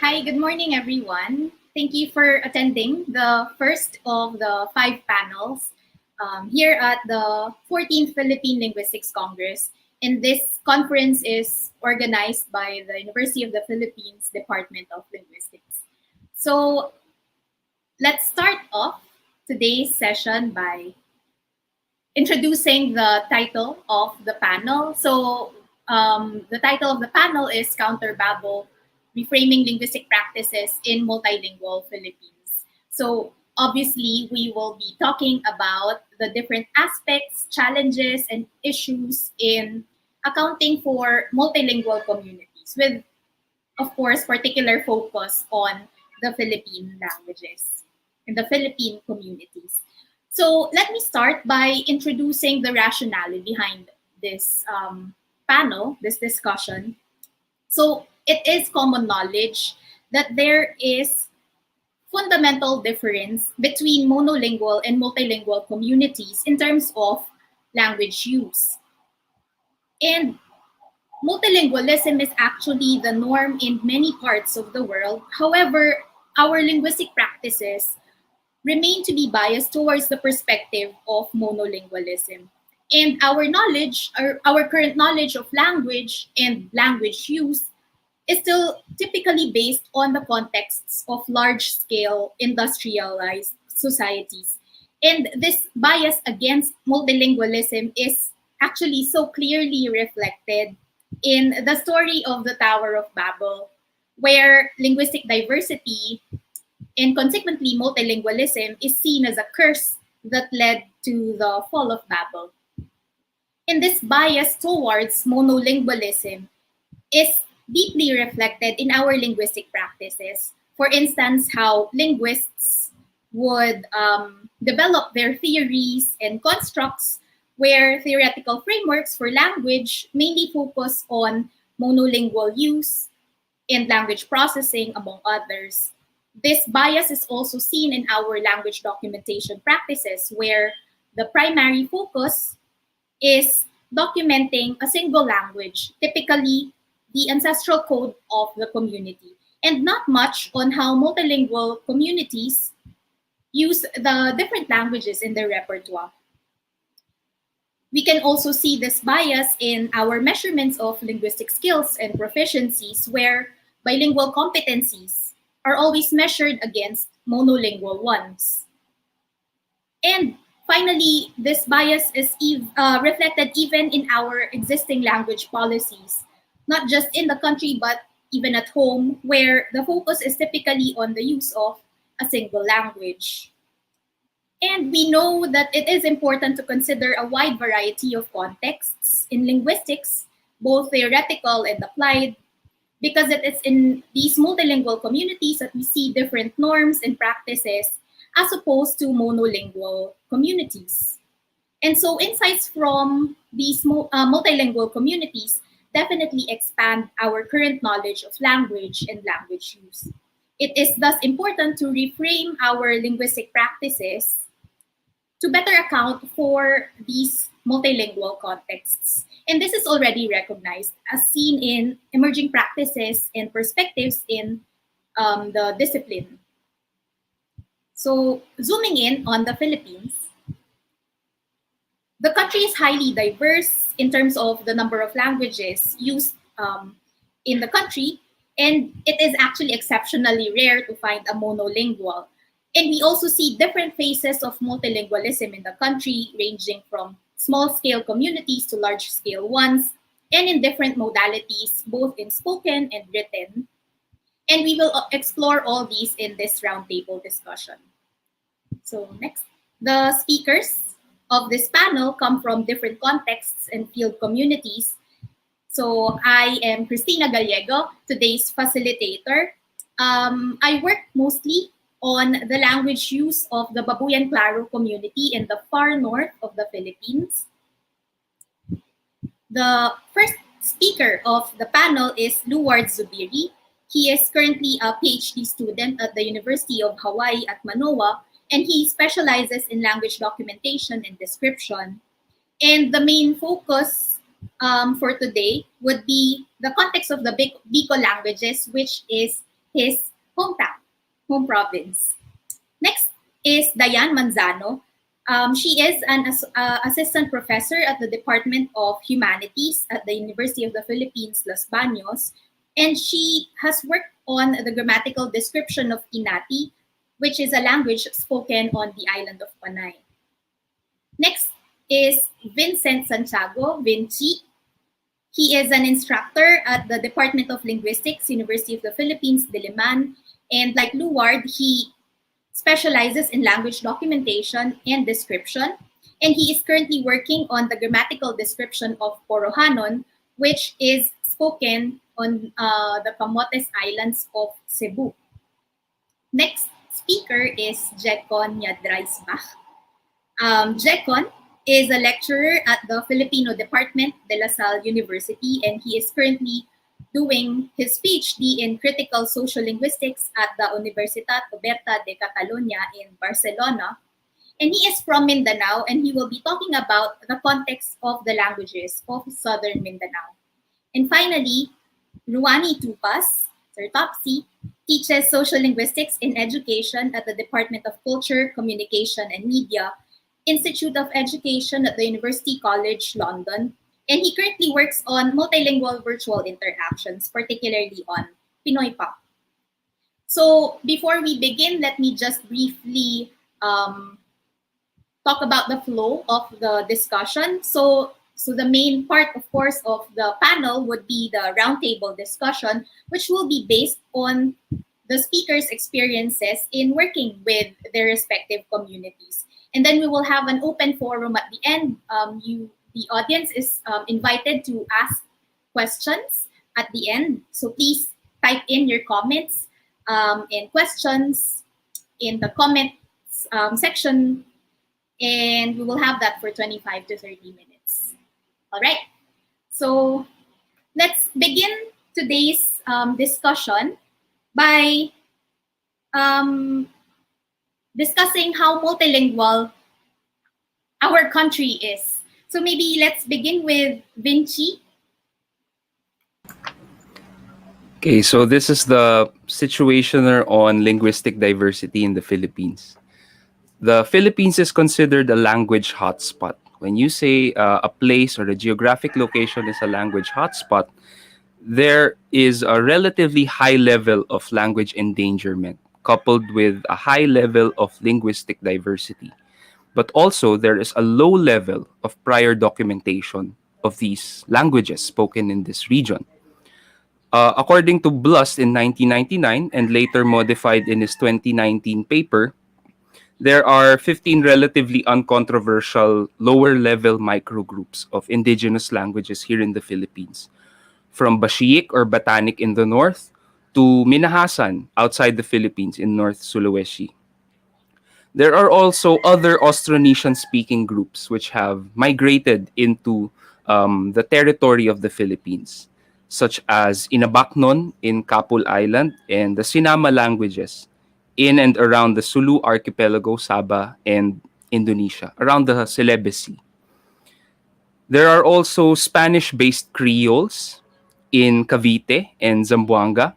Hi, good morning, everyone. Thank you for attending the first of the 5 panels here at the 14th Philippine Linguistics Congress. And this conference is organized by the University of the Philippines Department of Linguistics. So let's start off today's session by introducing the title of the panel. So the title of the panel is Counter-Babel, Reframing Linguistic Practices in Multilingual Philippines. So obviously, we will be talking about the different aspects, challenges, and issues in accounting for multilingual communities with, of course, particular focus on the Philippine languages and the Philippine communities. So let me start by introducing the rationale behind this panel, this discussion. So it is common knowledge that there is fundamental difference between monolingual and multilingual communities in terms of language use. And multilingualism is actually the norm in many parts of the world. However, our linguistic practices remain to be biased towards the perspective of monolingualism. And our knowledge, our current knowledge of language and language use is still typically based on the contexts of large-scale industrialized societies. And this bias against multilingualism is actually so clearly reflected in the story of the Tower of Babel, where linguistic diversity and consequently multilingualism is seen as a curse that led to the fall of Babel. And this bias towards monolingualism is deeply reflected in our linguistic practices. For instance, how linguists would develop their theories and constructs where theoretical frameworks for language mainly focus on monolingual use and language processing, among others. This bias is also seen in our language documentation practices, where the primary focus is documenting a single language, typically the ancestral code of the community, and not much on how multilingual communities use the different languages in their repertoire. We can also see this bias in our measurements of linguistic skills and proficiencies, where bilingual competencies are always measured against monolingual ones. And finally, this bias is reflected even in our existing language policies, not just in the country, but even at home, where the focus is typically on the use of a single language. And we know that it is important to consider a wide variety of contexts in linguistics, both theoretical and applied, because it is in these multilingual communities that we see different norms and practices as opposed to monolingual communities. And so insights from these multilingual communities definitely expand our current knowledge of language and language use. It is thus important to reframe our linguistic practices to better account for these multilingual contexts. And this is already recognized as seen in emerging practices and perspectives in the discipline. So zooming in on the Philippines, the country is highly diverse in terms of the number of languages used in the country, and it is actually exceptionally rare to find a monolingual. And we also see different phases of multilingualism in the country, ranging from small-scale communities to large-scale ones, and in different modalities, both in spoken and written. And we will explore all these in this roundtable discussion. So next, the speakers of this panel come from different contexts and field communities. So I am Cristina Gallego, today's facilitator. I work mostly on the language use of the Babuyan Claro community in the far north of the Philippines. The first speaker of the panel is Luward Zubiri. He is currently a PhD student at the University of Hawaii at Manoa, and he specializes in language documentation and description. And the main focus for today would be the context of the Bicol languages, which is his hometown, home province. Next is Diane Manzano. She is an assistant professor at the Department of Humanities at the University of the Philippines, Los Baños, and she has worked on the grammatical description of Inati, which is a language spoken on the island of Panay. Next is Vincent Santiago, Vinci. He is an instructor at the Department of Linguistics, University of the Philippines, Diliman, and like Luward, he specializes in language documentation and description, and he is currently working on the grammatical description of Porohanon, which is spoken on the Camotes Islands of Cebu. Next speaker is Jaconya Dresbach. Jecon is a lecturer at the Filipino Department de La Salle University, and he is currently doing his PhD in critical social linguistics at the Universitat Oberta de Catalunya in Barcelona. And he is from Mindanao, and he will be talking about the context of the languages of southern Mindanao. And finally, Ruani Tupas, Sir Topsy, teaches social linguistics in education at the Department of Culture, Communication, and Media, Institute of Education at the University College London, and he currently works on multilingual virtual interactions, particularly on Pinoy Pop. So before we begin, let me just briefly talk about the flow of the discussion. So the main part, of course, of the panel would be the roundtable discussion, which will be based on the speakers' experiences in working with their respective communities. And then we will have an open forum at the end. The audience is invited to ask questions at the end. So please type in your comments and questions in the comments section, and we will have that for 25 to 30 minutes. All right. So let's begin today's discussion by discussing how multilingual our country is. So maybe let's begin with Vinci. Okay, so this is the situationer on linguistic diversity in the Philippines. The Philippines is considered a language hotspot. When you say a place or a geographic location is a language hotspot, there is a relatively high level of language endangerment coupled with a high level of linguistic diversity. But also, there is a low level of prior documentation of these languages spoken in this region. According to Blust in 1999 and later modified in his 2019 paper, there are 15 relatively uncontroversial lower-level microgroups of indigenous languages here in the Philippines, from Bashiik or Batanik in the north to Minahasan outside the Philippines in North Sulawesi. There are also other Austronesian-speaking groups which have migrated into the territory of the Philippines, such as Inabaknon in Kapul Island and the Sinama languages in and around the Sulu Archipelago, Sabah, and Indonesia, around the Celebes Sea. There are also Spanish-based Creoles in Cavite and Zamboanga.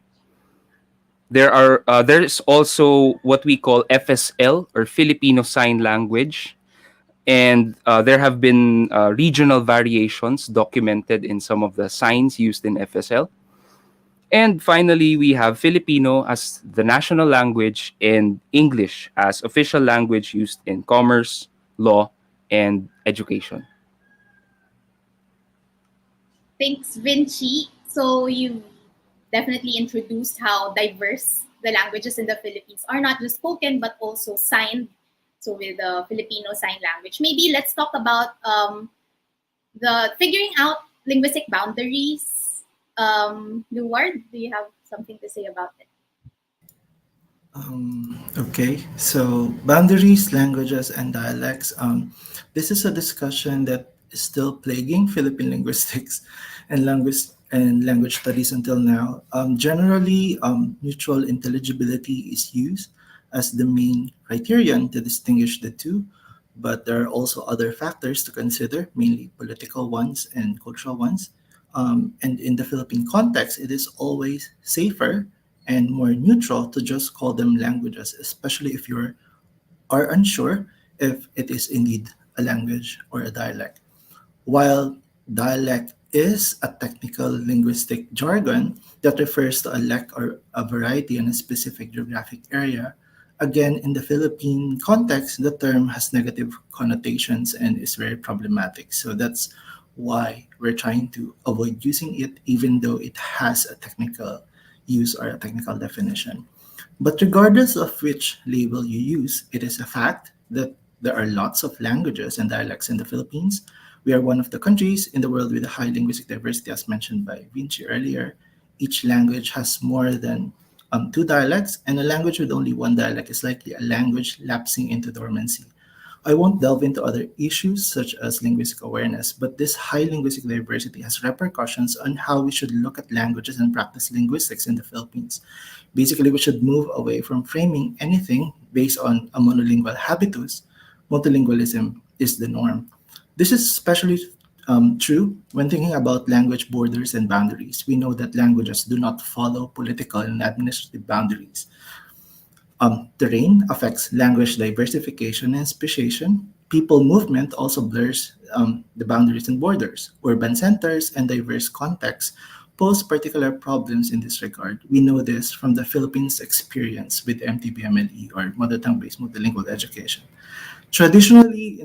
There is also what we call FSL or Filipino Sign Language, and there have been regional variations documented in some of the signs used in FSL. And finally, we have Filipino as the national language and English as official language used in commerce, law, and education. Thanks, Vinci. So you definitely introduced how diverse the languages in the Philippines are, not just spoken, but also signed. So with the Filipino Sign Language. Maybe let's talk about the figuring out linguistic boundaries. Luward, do you have something to say about it? Okay, so boundaries, languages, and dialects. This is a discussion that is still plaguing Philippine linguistics and language studies until now. Generally, mutual intelligibility is used as the main criterion to distinguish the two, but there are also other factors to consider, mainly political ones and cultural ones. And in the Philippine context, it is always safer and more neutral to just call them languages, especially if you are unsure if it is indeed a language or a dialect. While dialect is a technical linguistic jargon that refers to a lack or a variety in a specific geographic area, again, in the Philippine context, the term has negative connotations and is very problematic. So that's why we're trying to avoid using it, even though it has a technical use or a technical definition. But regardless of which label you use, it is a fact that there are lots of languages and dialects in the Philippines. We are one of the countries in the world with a high linguistic diversity, as mentioned by Vinci earlier. Each language has more than two dialects, and a language with only one dialect is likely a language lapsing into dormancy. I won't delve into other issues such as linguistic awareness, but this high linguistic diversity has repercussions on how we should look at languages and practice linguistics in the Philippines. Basically, we should move away from framing anything based on a monolingual habitus. Multilingualism is the norm. This is especially true when thinking about language borders and boundaries. We know that languages do not follow political and administrative boundaries. Terrain affects language diversification and speciation. People movement also blurs the boundaries and borders. Urban centers and diverse contexts pose particular problems in this regard. We know this from the Philippines' experience with MTBMLE or Mother Tongue-Based Multilingual Education. Traditionally,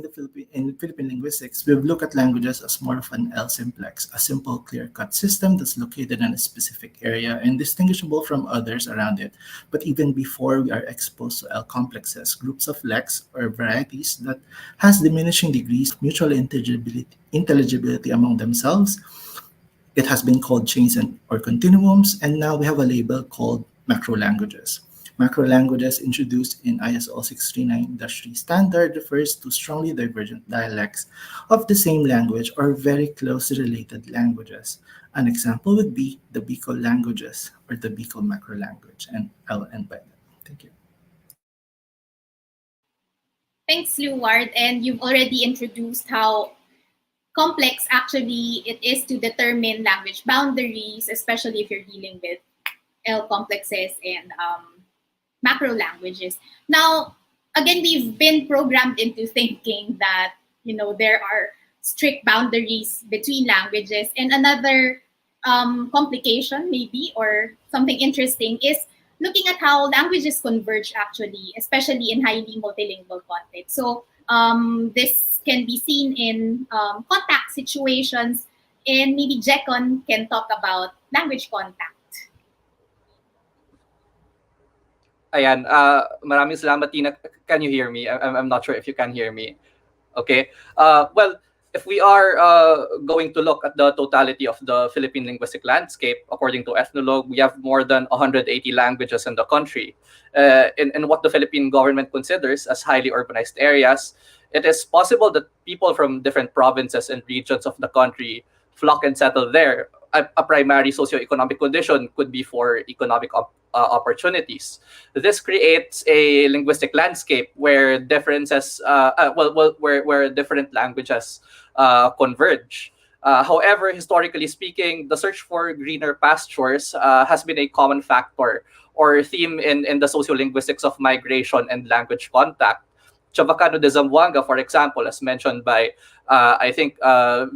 in Philippine linguistics, we've looked at languages as more of an L simplex, a simple, clear-cut system that's located in a specific area and distinguishable from others around it. But even before we are exposed to L complexes, groups of lex or varieties that has diminishing degrees of mutual intelligibility among themselves, it has been called chains or continuums, and now we have a label called macro languages. Macro languages introduced in ISO 639 industry standard refers to strongly divergent dialects of the same language or very closely related languages. An example would be the Bicol languages or the Bicol macro language, and I'll end by that. Thank you. Thanks, Luward. And you've already introduced how complex actually it is to determine language boundaries, especially if you're dealing with L complexes and macro languages. Now, again, we've been programmed into thinking that, there are strict boundaries between languages. And another complication, maybe, or something interesting is looking at how languages converge, actually, especially in highly multilingual context. So this can be seen in contact situations, and maybe Jekon can talk about language contact. Ayan, maraming salamat, Tina. Can you hear me? I'm not sure if you can hear me. Okay. Well, if we are going to look at the totality of the Philippine linguistic landscape, according to Ethnologue, we have more than 180 languages in the country. In what the Philippine government considers as highly urbanized areas, it is possible that people from different provinces and regions of the country flock and settle there. A primary socioeconomic condition could be for economic opportunities. This creates a linguistic landscape where differences, where different languages converge. However, historically speaking, the search for greener pastures has been a common factor or theme in the sociolinguistics of migration and language contact. Chavacano de Zamboanga, for example, as mentioned by, I think,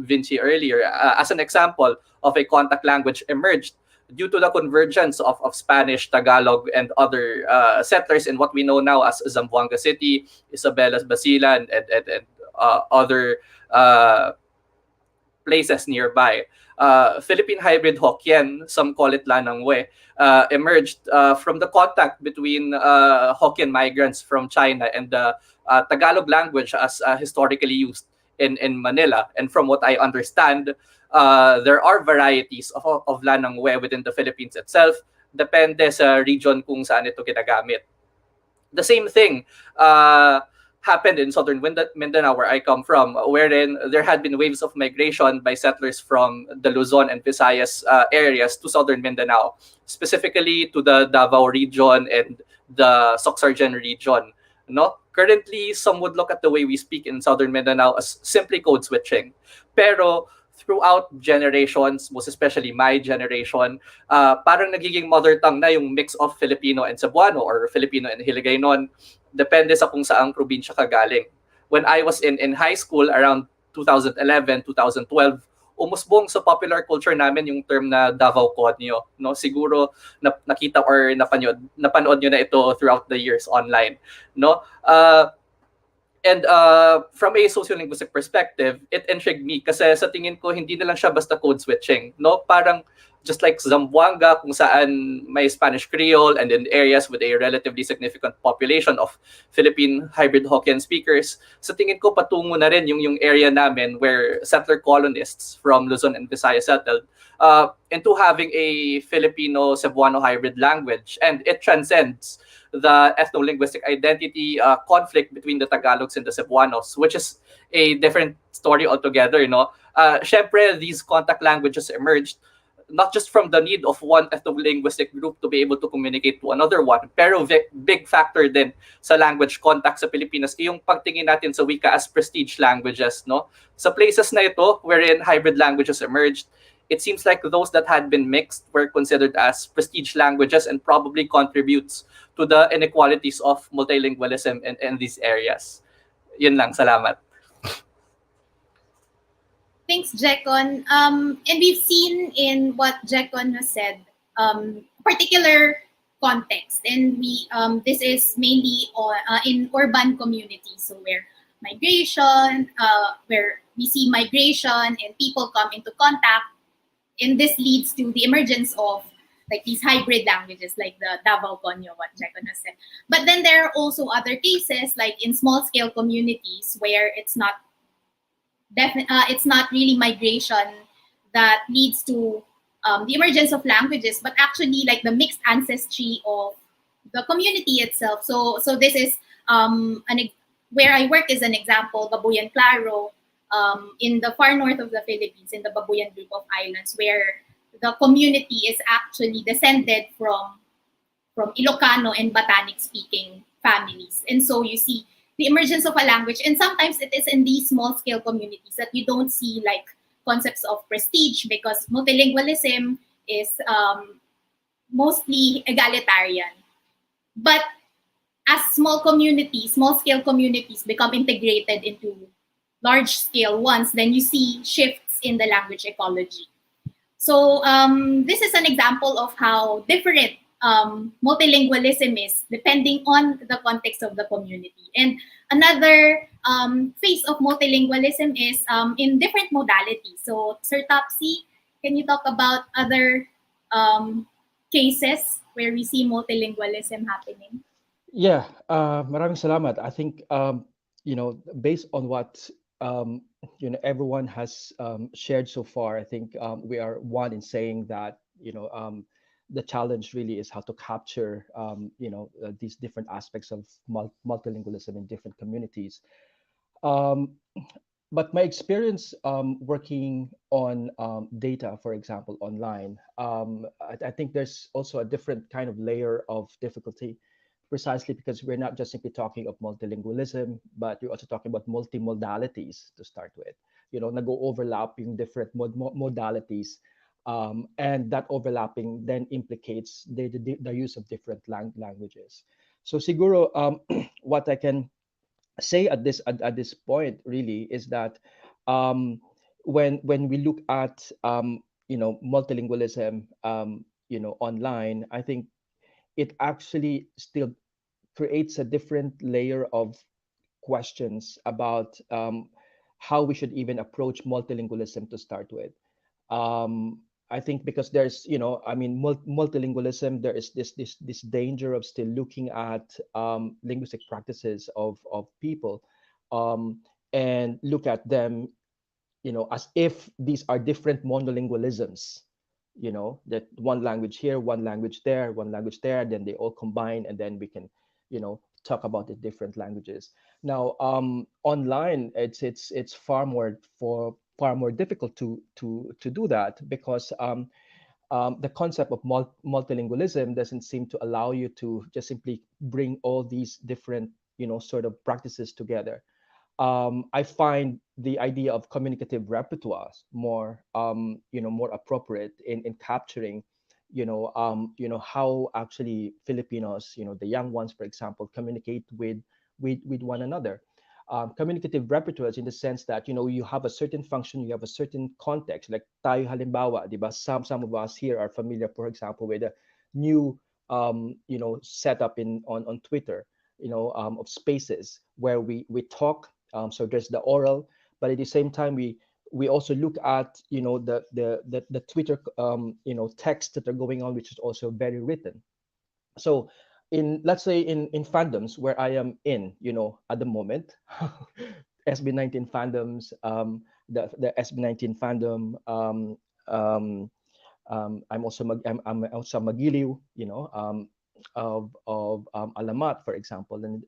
Vinci earlier, as an example of a contact language emerged due to the convergence of Spanish, Tagalog, and other settlers in what we know now as Zamboanga City, Isabelas, Basilan, and other places nearby. Philippine hybrid Hokkien, some call it Lanangwe, emerged from the contact between Hokkien migrants from China and the Tagalog language as historically used in Manila. And from what I understand, there are varieties of Lanangwe within the Philippines itself. Depende sa region kung saan ito ginagamit. The same thing happened in southern Mindanao, where I come from, wherein there had been waves of migration by settlers from the Luzon and Visayas areas to southern Mindanao, specifically to the Davao region and the Soxargen region. No? Currently, some would look at the way we speak in southern Mindanao as simply code switching. Pero throughout generations, most especially my generation, parang nagiging mother tongue na yung mix of Filipino and Cebuano or Filipino and Hiligaynon. Depende sa kung saang probinsya ka galing. When I was in high school around 2011, 2012, umusbong sa popular culture namin yung term na Davao Konyo. No? Siguro nakita or napanood nyo na ito throughout the years online. No? And from a sociolinguistic perspective, it intrigued me kasi sa tingin ko hindi na lang siya basta code switching, no? Parang just like Zamboanga kung saan may Spanish Creole and in areas with a relatively significant population of Philippine hybrid Hokkien speakers, sa tingin ko patungo na rin yung area namin where settler colonists from Luzon and Visayas settled into having a Filipino Cebuano hybrid language, and it transcends the ethno-linguistic identity conflict between the Tagalogs and the Cebuanos, which is a different story altogether. Syempre, these contact languages emerged not just from the need of one ethno-linguistic group to be able to communicate to another one, pero big factor din sa language contact sa Pilipinas yung pagtingin natin sa wika as prestige languages. No? Sa places na ito wherein hybrid languages emerged, it seems like those that had been mixed were considered as prestige languages and probably contributes to the inequalities of multilingualism in these areas. Yun lang, salamat. Thanks, Jekon. And we've seen in what Jekon has said, particular context, and this is mainly in urban communities, so where migration, where we see migration and people come into contact, and this leads to the emergence of like these hybrid languages, like the Davao Konyo, what Jekon has said. But then there are also other cases, like in small-scale communities, where it's not really migration that leads to the emergence of languages, but actually like the mixed ancestry of the community itself. So this is where I work is an example, Babuyan Claro, in the far north of the Philippines, in the Babuyan group of islands, where the community is actually descended from Ilocano and Batanic-speaking families. And so you see the emergence of a language, and sometimes it is in these small-scale communities that you don't see like concepts of prestige, because multilingualism is mostly egalitarian. But as small-scale communities become integrated into large-scale ones, then you see shifts in the language ecology. So this is an example of how different multilingualism is depending on the context of the community. And another phase of multilingualism is in different modalities. So Sir Topsy, can you talk about other cases where we see multilingualism happening? Yeah, maraming salamat. I think based on what everyone has shared so far, I think we are one in saying that the challenge really is how to capture these different aspects of multilingualism in different communities. But my experience working on data, for example, online, I think there's also a different kind of layer of difficulty, precisely because we're not just simply talking of multilingualism, but we're also talking about multimodalities to start with. Nag-overlap yung different modalities, and that overlapping then implicates the use of different languages. So siguro, what I can say at this point really is that when we look at multilingualism online, I think it actually still creates a different layer of questions about how we should even approach multilingualism to start with. I think because there's, multilingualism, there is this danger of still looking at linguistic practices of people and look at them, as if these are different monolingualisms. That one language here, one language there, one language there, then they all combine, and then we can talk about the different languages. Now online, it's far more difficult to do that, because the concept of multilingualism doesn't seem to allow you to just simply bring all these different sort of practices together. I find the idea of communicative repertoires more, more appropriate in capturing, how actually Filipinos, the young ones, for example, communicate with one another. Communicative repertoires in the sense that you have a certain function, you have a certain context. Like tayo halimbawa, di ba? Some of us here are familiar, for example, with a new setup on Twitter, of spaces where we talk. So there's the oral, but at the same time we also look at the Twitter text that are going on, which is also very written. So in, let's say, in fandoms where I am in, at the moment, SB19 fandoms, the SB19 fandom, I'm also magiliw, of Alamat, for example, and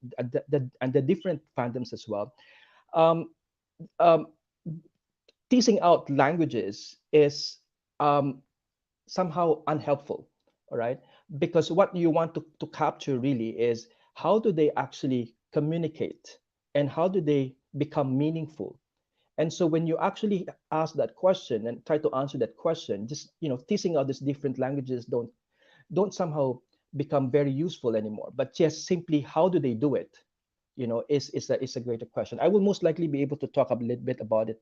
the different fandoms as well. Um, um, Teasing out languages is um, somehow unhelpful, all right? Because what you want to capture really is how do they actually communicate and how do they become meaningful. And so when you actually ask that question and try to answer that question, just teasing out these different languages don't somehow become very useful anymore. But just simply how do they do it, is a greater question. I will most likely be able to talk a little bit about it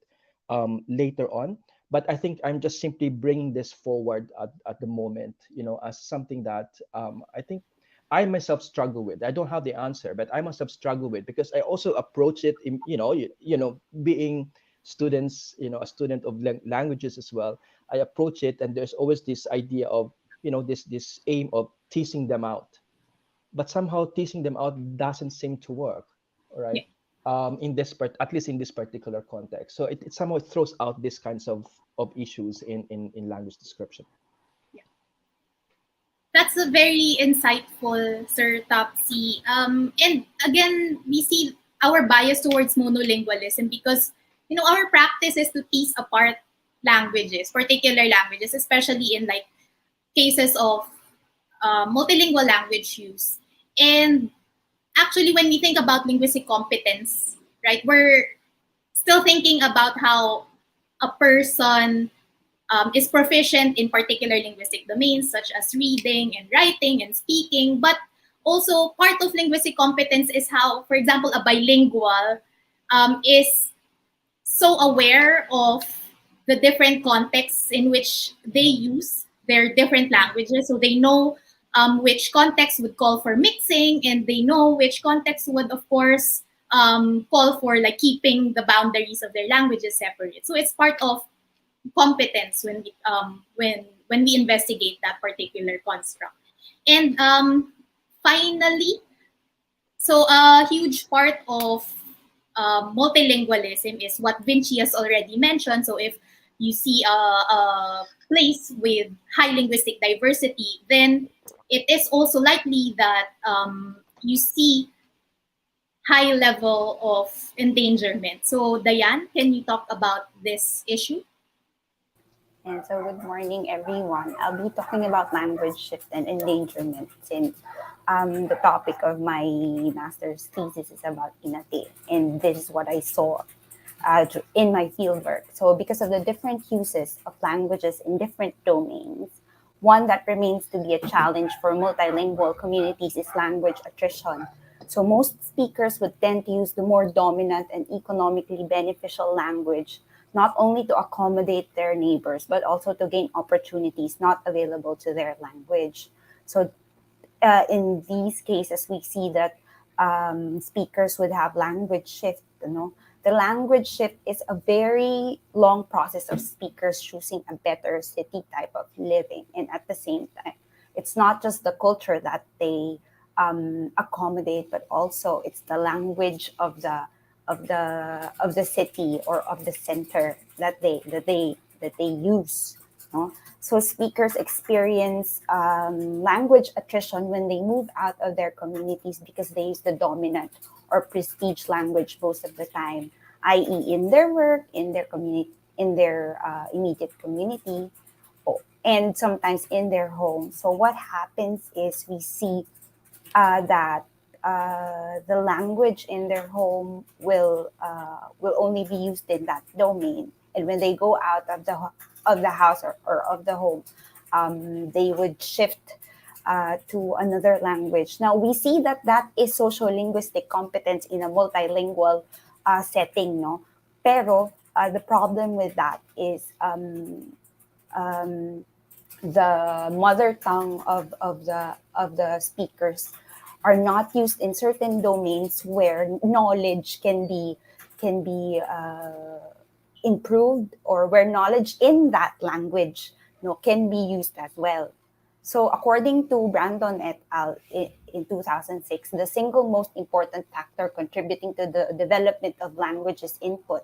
later on, but I think I'm just simply bringing this forward at the moment, as something that I think I myself struggle with. I don't have the answer, but I myself struggle with, because I also approach it in, being students, a student of languages as well. I approach it, and there's always this idea of, this aim of teasing them out, but somehow teasing them out doesn't seem to work, all right? Yeah. In this part, at least in this particular context, so it somehow throws out these kinds of issues in language description. That's a very insightful, Sir Topsy. And again, we see our bias towards monolingualism because our practice is to tease apart languages, particular languages, especially in like cases of multilingual language use. And actually, when we think about linguistic competence, right, we're still thinking about how a person is proficient in particular linguistic domains such as reading and writing and speaking. But also part of linguistic competence is how, for example, a bilingual is so aware of the different contexts in which they use their different languages. So they know which context would call for mixing, and they know which context would, of course, call for like keeping the boundaries of their languages separate. So it's part of competence when we investigate that particular construct. And finally, so a huge part of multilingualism is what Vinci has already mentioned. So if you see a place with high linguistic diversity, then it is also likely that you see high level of endangerment. So Diane, can you talk about this issue? And so, good morning, everyone. I'll be talking about language shift and endangerment since the topic of my master's thesis is about inate. And this is what I saw in my fieldwork. So, because of the different uses of languages in different domains, one that remains to be a challenge for multilingual communities is language attrition. So, most speakers would tend to use the more dominant and economically beneficial language, not only to accommodate their neighbors, but also to gain opportunities not available to their language. So in these cases, we see that speakers would have language shift. The language shift is a very long process of speakers choosing a better city type of living, and at the same time, it's not just the culture that they accommodate, but also it's the language of the city or of the center that they use. So speakers experience language attrition when they move out of their communities because they use the dominant or prestige language most of the time, i.e., in their work, in their community, in their immediate community, and sometimes in their home. So what happens is we see that the language in their home will only be used in that domain, and when they go out of the house or of the home, they would shift to another language. Now we see that is social-linguistic competence in a multilingual setting, no? Pero the problem with that is the mother tongue of the speakers are not used in certain domains where knowledge can be improved, or where knowledge in that language, can be used as well. So according to Brandon et al. In 2006, the single most important factor contributing to the development of language is input.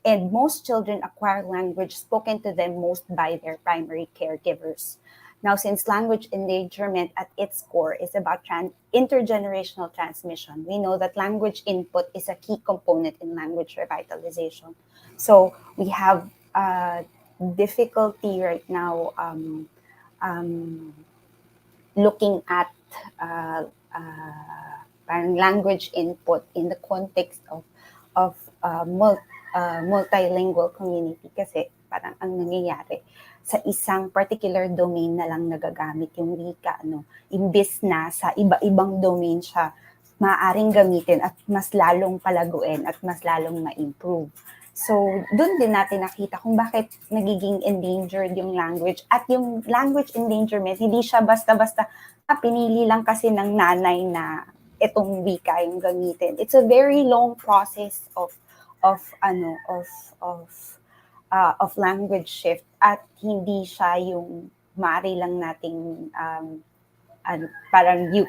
And most children acquire language spoken to them most by their primary caregivers. Now, since language endangerment at its core is about intergenerational transmission, we know that language input is a key component in language revitalization. So we have difficulty right now looking at language input in the context of multilingual community, kasi parang ang nangyayari sa isang particular domain na lang nagagamit yung wika, imbis na sa iba-ibang domain siya maaaring gamitin at mas lalong palaguin at mas lalong ma-improve. So, doon din natin nakita kung bakit nagiging endangered yung language. At yung language endangerment, hindi siya basta-basta pinili lang kasi ng nanay na itong wika yung gamitin. It's a very long process of language shift, at hindi siya yung maaari lang nating parang you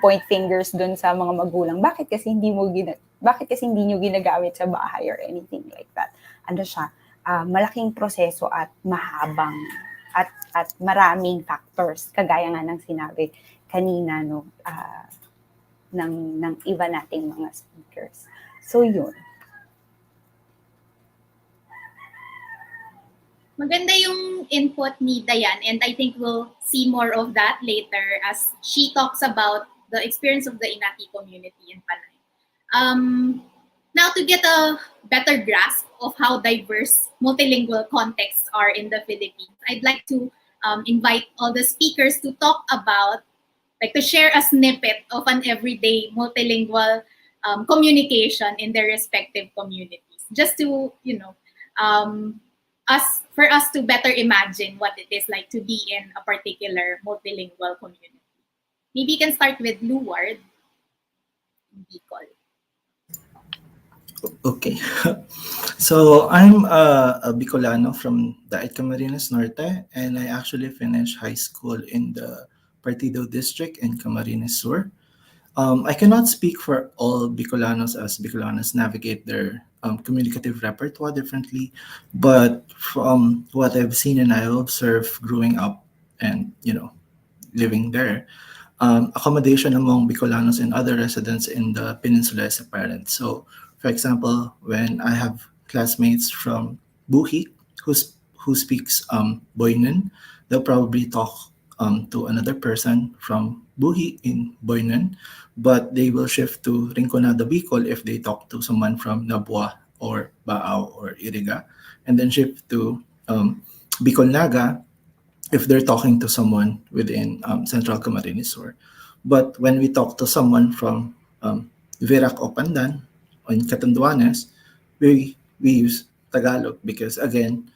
point fingers dun sa mga magulang. Bakit kasi hindi niyo ginagamit sa bahay or anything like that? Ano siya? Malaking proseso at mahabang at maraming factors, kagaya nga ng sinabi kanina ng iba nating mga speakers. So yun. Maganda yung input ni Diane, and I think we'll see more of that later as she talks about the experience of the Inati community in Panay. Now, to get a better grasp of how diverse multilingual contexts are in the Philippines, I'd like to invite all the speakers to talk about, to share a snippet of an everyday multilingual communication in their respective communities, just to, for us to better imagine what it is like to be in a particular multilingual community. Maybe you can start with Luward. Bicol. Okay. So I'm a Bicolano from Daet Camarines Norte, and I actually finished high school in the Partido district in Camarines Sur. I cannot speak for all Bicolanos as Bicolanos navigate their communicative repertoire differently, but from what I've seen and I've observed growing up and, living there, accommodation among Bicolanos and other residents in the peninsula is apparent. So, for example, when I have classmates from Buhi who speaks Boynon, they'll probably talk to another person from Buhi in Boynon, but they will shift to Rinconada Bicol if they talk to someone from Nabua or Baao or Iriga, and then shift to Bicol Naga if they're talking to someone within Central Camarines Sur. But when we talk to someone from Verac o Pandan in Catanduanes, we use Tagalog because, again,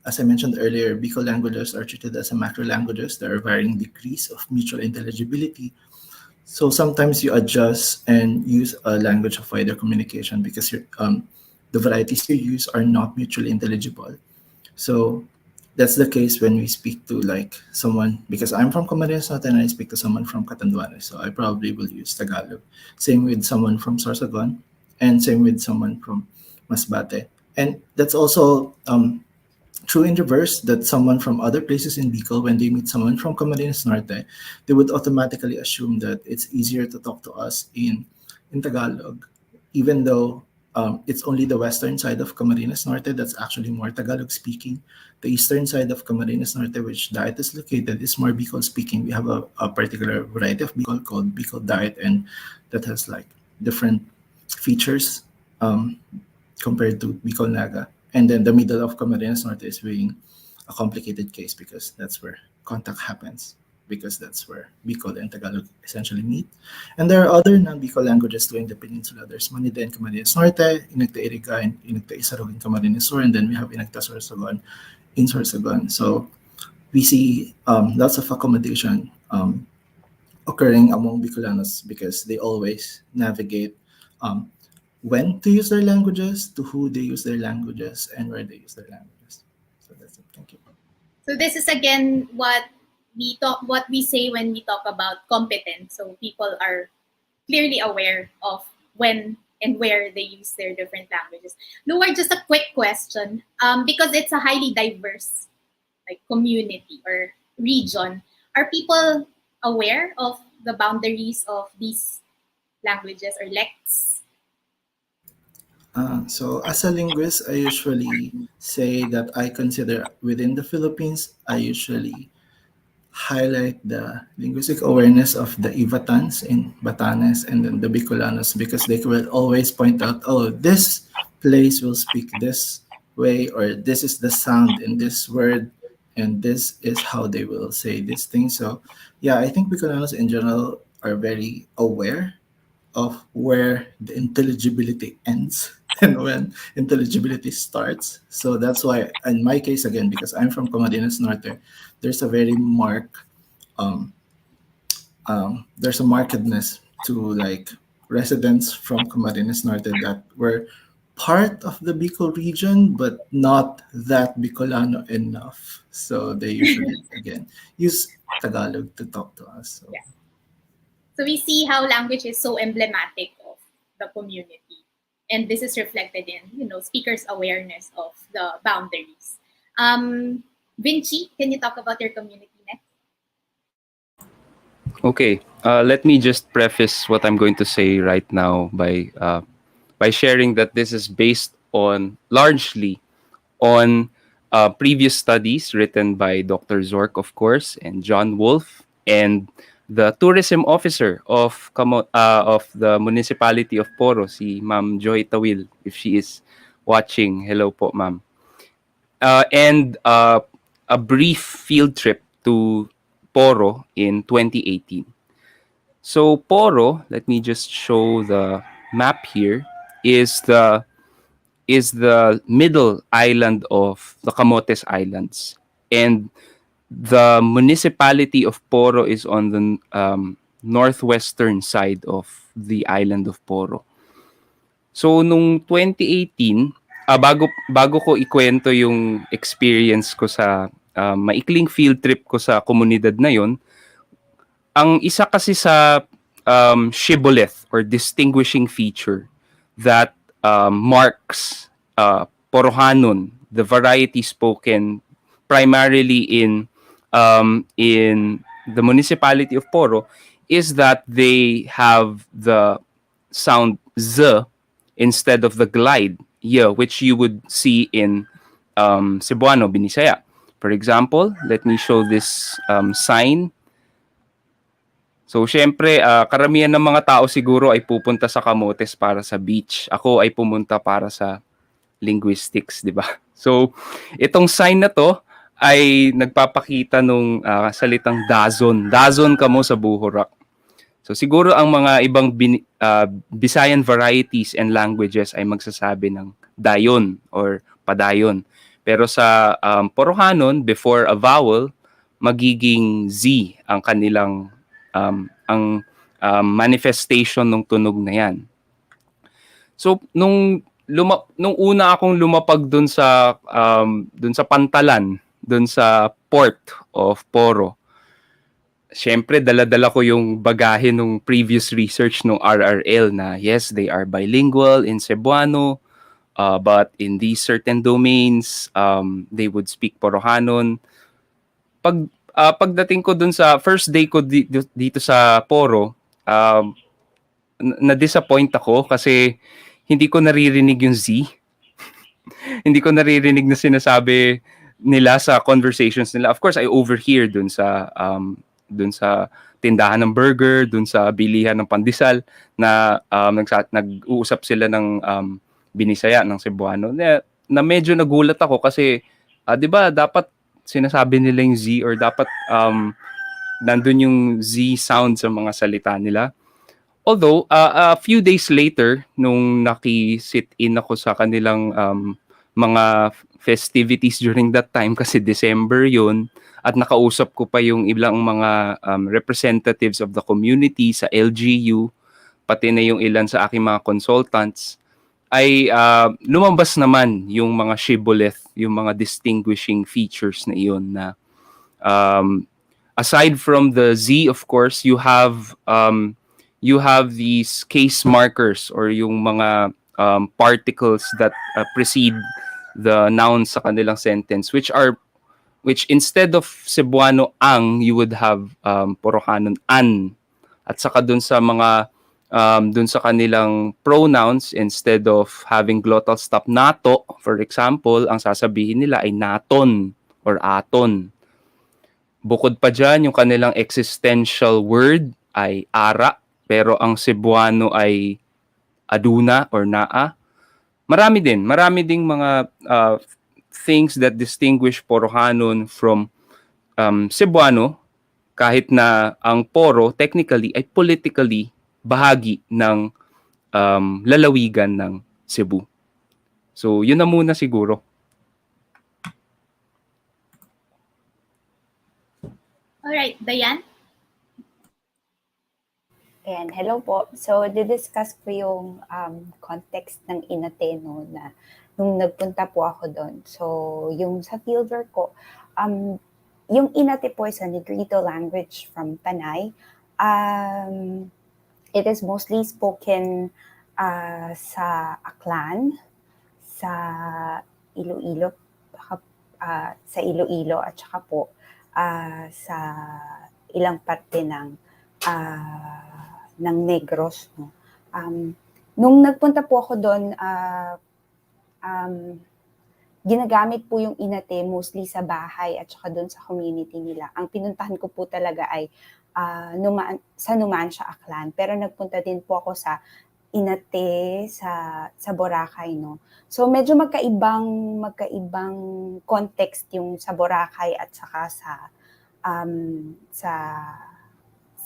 as I mentioned earlier, Bicol languages are treated as a macro languages. There are varying degrees of mutual intelligibility. So sometimes you adjust and use a language of wider communication because the varieties you use are not mutually intelligible. So that's the case when we speak to someone, because I'm from Camarines Norte and I speak to someone from Catanduanes, so I probably will use Tagalog. Same with someone from Sorsogon, and same with someone from Masbate. And that's also true in reverse, that someone from other places in Bicol, when they meet someone from Camarines Norte, they would automatically assume that it's easier to talk to us in Tagalog, even though it's only the western side of Camarines Norte that's actually more Tagalog speaking. The eastern side of Camarines Norte, which Diet is located, is more Bicol speaking. We have a particular variety of Bicol called Bicol Diet, and that has like different features compared to Bicol Naga. And then the middle of Camarines Norte is being a complicated case because that's where contact happens, because that's where Bicol and Tagalog essentially meet. And there are other non-Bicol languages too in the peninsula. There's Manida in Camarines Norte, Inagta Iriga and Inagta Isarog in Camarines Sur, and then we have Inagta Sorsogon in Sorsogon. So we see lots of accommodation occurring among Bicolanos because they always navigate when to use their languages, to who they use their languages, and where they use their languages. So that's it. Thank you. So this is again what we say when we talk about competence. So people are clearly aware of when and where they use their different languages. Luar, just a quick question. Because it's a highly diverse like community or region, are people aware of the boundaries of these languages or lects? So as a linguist, I usually say that I consider within the Philippines, I usually highlight the linguistic awareness of the Ivatans in Batanes and then the Bicolanos because they will always point out, oh, this place will speak this way, or this is the sound in this word, and this is how they will say this thing. So yeah, I think Bicolanos in general are very aware of where the intelligibility ends and when intelligibility starts. So that's why, in my case, again, because I'm from Camarines Norte, there's a very there's a markedness to like residents from Camarines Norte that were part of the Bicol region, but not that Bicolano enough. So they usually, again, use Tagalog to talk to us. So. Yeah. So we see how language is so emblematic of the community. And this is reflected in, speakers' awareness of the boundaries. Vinci, can you talk about your community next? Okay, let me just preface what I'm going to say right now by sharing that this is based largely on previous studies written by Dr. Zork, of course, and John Wolf, and the tourism officer of the municipality of Poro, si Ma'am Joy Tawil, if she is watching. Hello po, ma'am. And a brief field trip to Poro in 2018. So Poro, let me just show the map here, is the middle island of the Camotes Islands. And the municipality of Poro is on the northwestern side of the island of Poro. So nung 2018, bago ko ikwento yung experience ko sa maikling field trip ko sa komunidad na yon, ang isa kasi sa shibboleth or distinguishing feature that marks Porohanon, the variety spoken primarily in the municipality of Poro, is that they have the sound z instead of the glide y, which you would see in Cebuano, Binisaya. For example, let me show this sign. So, syempre, karamihan ng mga tao siguro ay pupunta sa Camotes para sa beach. Ako ay pumunta para sa linguistics, di ba? So, itong sign na to ay nagpapakita nung salitang dazon. Dazon ka mo sa buhurak. So, siguro ang mga ibang Visayan varieties and languages ay magsasabi ng dayon or padayon. Pero sa Porohanon, before a vowel, magiging Z ang kanilang manifestation ng tunog na yan. So, nung una akong lumapag dun sa pantalan, dun sa port of Poro, syempre dala-dala ko yung bagahe nung previous research nung RRL na yes, they are bilingual in Cebuano, but in these certain domains, they would speak Porohanon. Pagdating ko dun sa first day ko dito sa Poro, na-disappoint ako kasi hindi ko naririnig yung Z. Hindi ko naririnig na sinasabi nila sa conversations nila. Of course, I overhear dun sa tindahan ng burger, dun sa bilihan ng pandesal na nag-uusap sila ng Binisaya ng Cebuano. Na medyo nagulat ako kasi 'di ba dapat sinasabi nila yung Z or dapat nandun yung Z sound sa mga salita nila. Although, a few days later, nung naki-sit in ako sa kanilang mga festivities during that time, kasi December yun, at nakausap ko pa yung ilang mga representatives of the community sa LGU, pati na yung ilan sa aking mga consultants, ay lumabas naman yung mga shibboleth, yung mga distinguishing features na iyon na aside from the Z, of course, you have these case markers or yung mga particles that precede the nouns sa kanilang sentence, which instead of Cebuano ang, you would have Porocanon an. At saka dun sa mga dun sa kanilang pronouns, instead of having glottal stop nato, for example, ang sasabihin nila ay naton or aton. Bukod pa dyan, yung kanilang existential word ay ara, pero ang Cebuano ay aduna or naa. Marami ding mga things that distinguish Porohanon from Cebuano, kahit na ang Poro technically ay politically bahagi ng lalawigan ng Cebu. So, yun na muna siguro. Alright, Diane? Ayan, hello po. So, didiscuss ko yung context ng Inate, no, na nung nagpunta po ako doon. So, yung sa fieldwork ko, yung Inate po is a Negrito language from Panay. It is mostly spoken sa Aklan, sa Iloilo, sa Iloilo at saka po sa ilang parte ng Negros, no. Nung nagpunta po ako doon, ginagamit po yung Inate mostly sa bahay at saka doon sa community nila. Ang pinuntahan ko po talaga ay sa Numancia, Aklan. Pero nagpunta din po ako sa Inate sa Boracay, no. So medyo magkaibang context yung sa Boracay at saka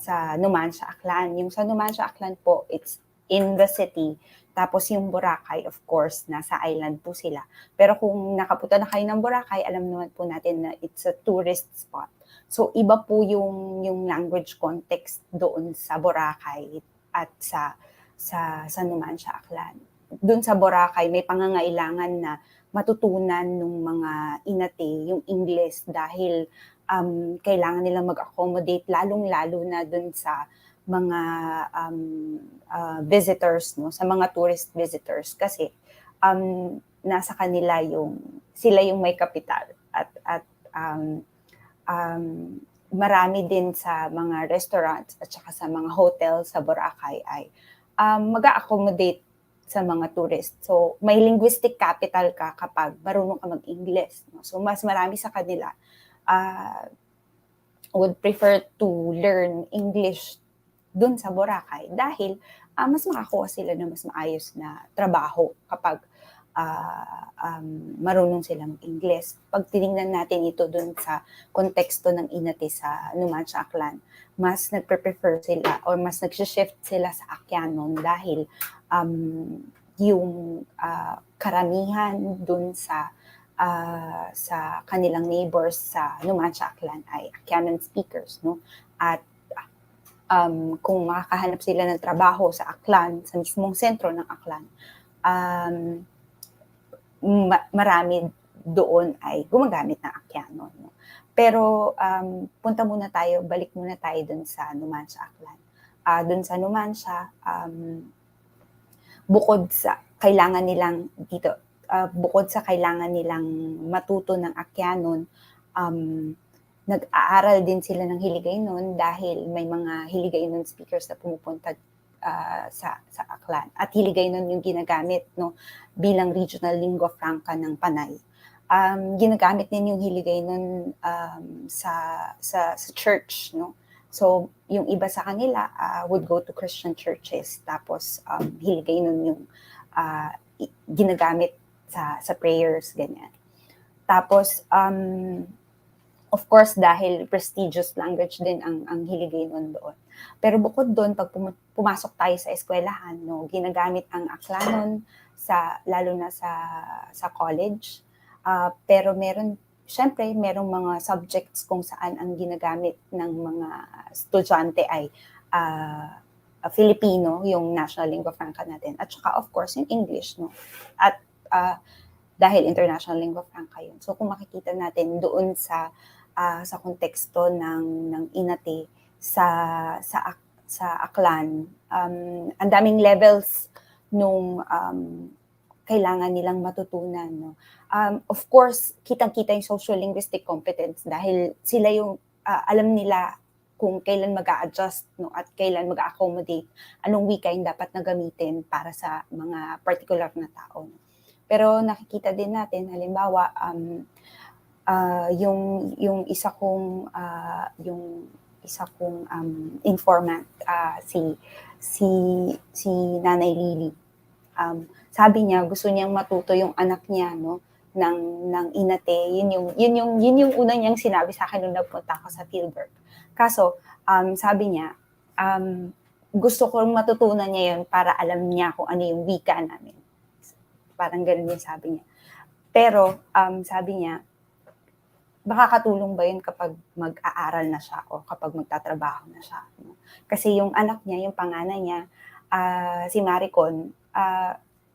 sa Numancia, Aklan. Yung sa Numancia, Aklan po, it's in the city. Tapos yung Boracay, of course, nasa island po sila. Pero kung nakapunta na kayo ng Boracay, alam naman po natin na it's a tourist spot. So iba po yung language context doon sa Boracay at sa Numancia, Aklan. Doon sa Boracay, may pangangailangan na matutunan ng mga Inate yung English dahil kailangan nilang mag-accommodate lalong-lalo na dun sa mga visitors, no, sa mga tourist visitors kasi nasa kanila sila yung may kapital at marami din sa mga restaurants at saka sa mga hotel sa Boracay ay mag-accommodate sa mga tourist. So may linguistic capital ka kapag marunong ka mag-English, no? So mas marami sa kanila would prefer to learn English dun sa Boracay dahil mas makakuha sila ng mas maayos na trabaho kapag marunong silang English. Pag tinignan natin ito dun sa konteksto ng Inate sa Numancia, Aklan, mas nagpe-prefer sila or mas nag-shift sila sa Akyanon dahil yung karamihan dun sa kanilang neighbors sa Numancia, Aklan ay Akyanon speakers, no? At kung makakahanap sila ng trabaho sa Aklan, sa mismong sentro ng Aklan, marami doon ay gumagamit ng Akyanon, no? Pero balik muna tayo dun sa Numancia, Aklan. Dun sa Numancia, bukod sa kailangan nilang matuto ng Akyanon, nag-aaral din sila ng Hiligaynon dahil may mga Hiligaynon speakers na pumupunta sa Aklan. At Hiligaynon yung ginagamit, no, bilang regional lingua franca ng Panay. Ginagamit din yung Hiligaynon sa church, no. So yung iba sa kanila would go to Christian churches, tapos Hiligaynon yung ginagamit sa prayers, ganyan. Tapos of course, dahil prestigious language din ang Hiligaynon doon. Pero bukod doon, pag pumasok tayo sa eskwelahan, no, ginagamit ang Aklanon lalo na sa college. Pero syempre, merong mga subjects kung saan ang ginagamit ng mga estudyante ay Filipino, yung national lingua franca natin. At saka, of course, yung English, no? At dahil international lingua franca yun. So, kung makikita natin doon sa konteksto ng Inate sa Aklan, ang daming levels nung kailangan nilang matutunan, no. Of course, kitang-kita yung social linguistic competence dahil sila yung alam nila kung kailan mag-a-adjust, no, at kailan mag-a-accommodate, anong wika yung dapat na gamitin para sa mga particular na tao. Pero nakikita din natin, halimbawa, yung isa kong informant, si Nanay Lily. Sabi niya gusto niyang matuto yung anak niya, no, ng Inate. Yun yung una niyang sinabi sa akin nung nagpunta ako sa fieldwork. Kaso sabi niya gusto kong matutunan niya yun para alam niya kung ano yung wika namin. Parang ganun yung sabi niya. Pero sabi niya, makakatulong ba yun kapag mag-aaral na siya o kapag magtatrabaho na siya, no? Kasi yung anak niya, yung panganay niya, si Maricon,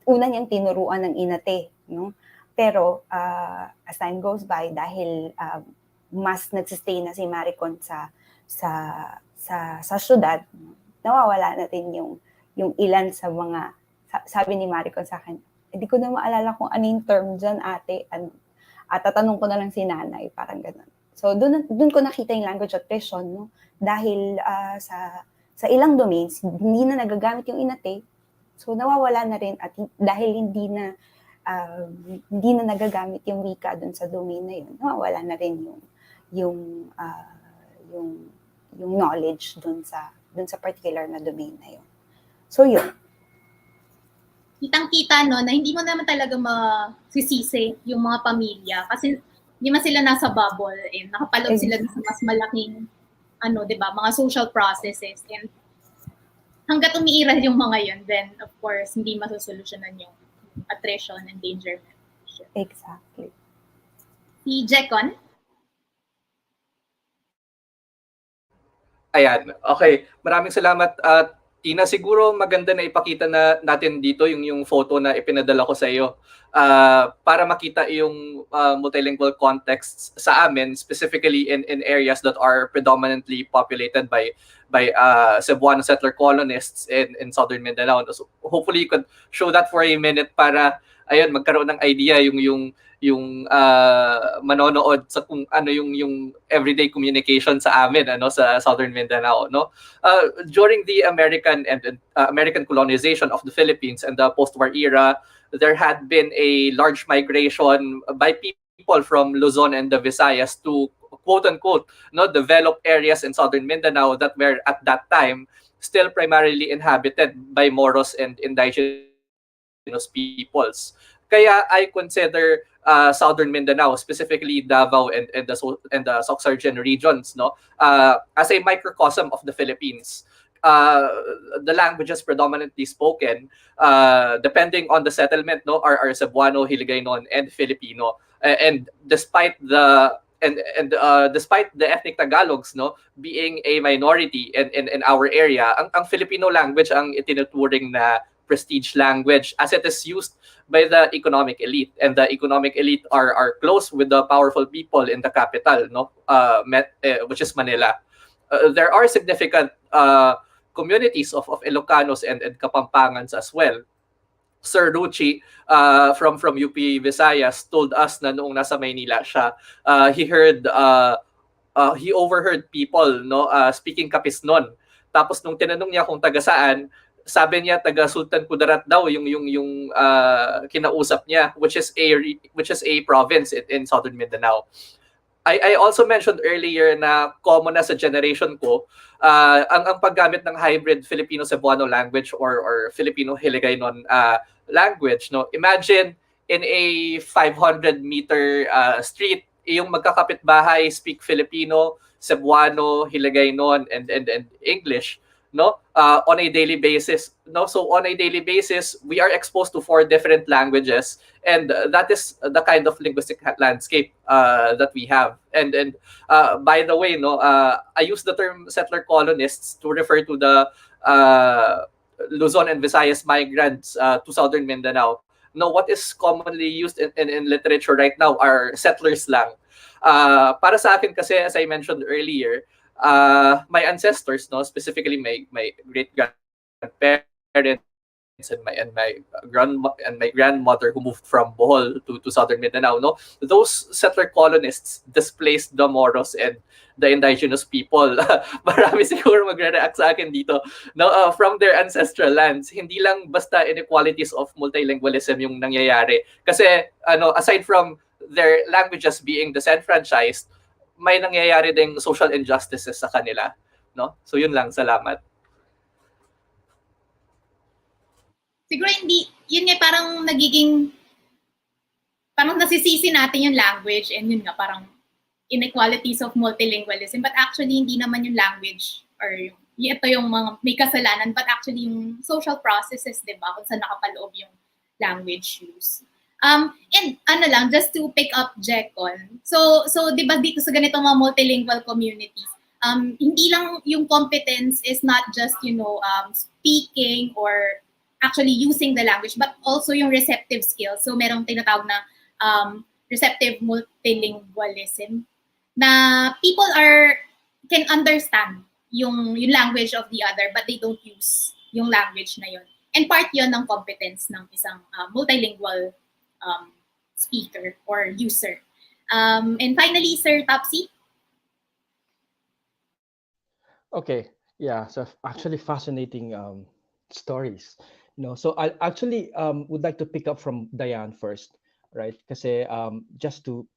una niyang tinuruan ng Inate, no? Pero as time goes by, dahil mas nagsistay na si Maricon sa syudad, nawawala na rin yung ilan sa mga, sabi ni Maricon sa akin, hindi ko na maalala kung ano yung term dyan, ate, at tatanong ko na lang si nanay, parang gano'n. So, doon ko nakita yung language attrition, no? Dahil sa ilang domains, hindi na nagagamit yung Inate, so nawawala na rin, at dahil hindi na nagagamit yung wika doon sa domain na yun, nawawala na rin yung knowledge doon sa particular na domain na yun. So, yun. Kitang-kita, no, na hindi mo naman talaga masisisi yung mga pamilya kasi hindi man sila nasa bubble and nakapaloob sila sa mas malaking di ba, mga social processes, and hangga't umiiral yung mga yun, then of course hindi masosolusyonan yung attrition, endangerment. Exactly. Si Jekon? Ayan, okay. Maraming salamat, Tina. Siguro maganda na ipakita natin dito yung photo na ipinadala ko sa iyo para makita yung multilingual contexts sa amin, specifically in areas that are predominantly populated by Cebuano settler colonists in southern Mindanao. So hopefully you could show that for a minute para magkaroon ng idea yung manonood sa kung ano yung everyday communication sa amin sa southern Mindanao, no. During the American colonization of the Philippines and the post-war era, there had been a large migration by people from Luzon and the Visayas to quote-unquote developed areas in southern Mindanao that were at that time still primarily inhabited by Moros and indigenous peoples. Kaya I consider southern Mindanao, specifically Davao and the Soxargen regions, as a microcosm of the Philippines. The languages predominantly spoken, depending on the settlement, are Cebuano, Hiligaynon, and Filipino. And despite the ethnic Tagalogs being a minority in our area, ang Filipino language ang itinuturing na prestige language as it is used by the economic elite, and the economic elite are close with the powerful people in the capital, which is Manila. There are significant communities of Ilocanos and Kapampangans as well. Sir Ruchi from UP Visayas told us na noong nasa Maynila siya, he overheard people speaking Kapisnon. Tapos nung tinanong niya kung taga saan, sabi niya taga Sultan Kudarat daw yung kinausap niya, which is a province in southern Mindanao. I also mentioned earlier na common na sa generation ko ang paggamit ng hybrid Filipino Cebuano language or Filipino Hiligaynon language, no. Imagine in a 500-meter street, yung magkakapitbahay speak Filipino, Cebuano, Hiligaynon, and English, no, on a daily basis, no. So on a daily basis, we are exposed to 4 different languages, and that is the kind of linguistic landscape that we have. And by the way, no, I use the term settler colonists to refer to the Luzon and Visayas migrants to southern Mindanao. No, what is commonly used in literature right now are settler slang. Para sa akin kasi, as I mentioned earlier, my ancestors, no, specifically my great grandparents and my grandmother who moved from Bohol to southern Mindanao, no, those settler colonists displaced the Moros and the indigenous people. Marami siguro magre-react sa akin dito, no, from their ancestral lands. Hindi lang basta inequalities of multilingualism yung nangyayari, kasi aside from their languages being disenfranchised, may nangyayari ding social injustices sa kanila, no. So yun lang, salamat. Siguro hindi, yun nga parang parang nasisisi natin yung language, and yun nga parang inequalities of multilingualism, but actually hindi naman yung language or ito yung mga may kasalanan, but actually yung social processes, di ba, kung saan nakapaloob yung language use. And lang, just to pick up Jekon, so di ba dito sa ganitong mga multilingual communities, hindi lang yung competence is not just, speaking or actually using the language, but also yung receptive skills. So merong tinatawag na receptive multilingualism, na people can understand yung language of the other, but they don't use yung language na yun. And part yun ng competence ng isang multilingual speaker or user. And finally, Sir Topsy. Okay, yeah, so actually fascinating stories. So I actually would like to pick up from Diane first, right? Kasi just to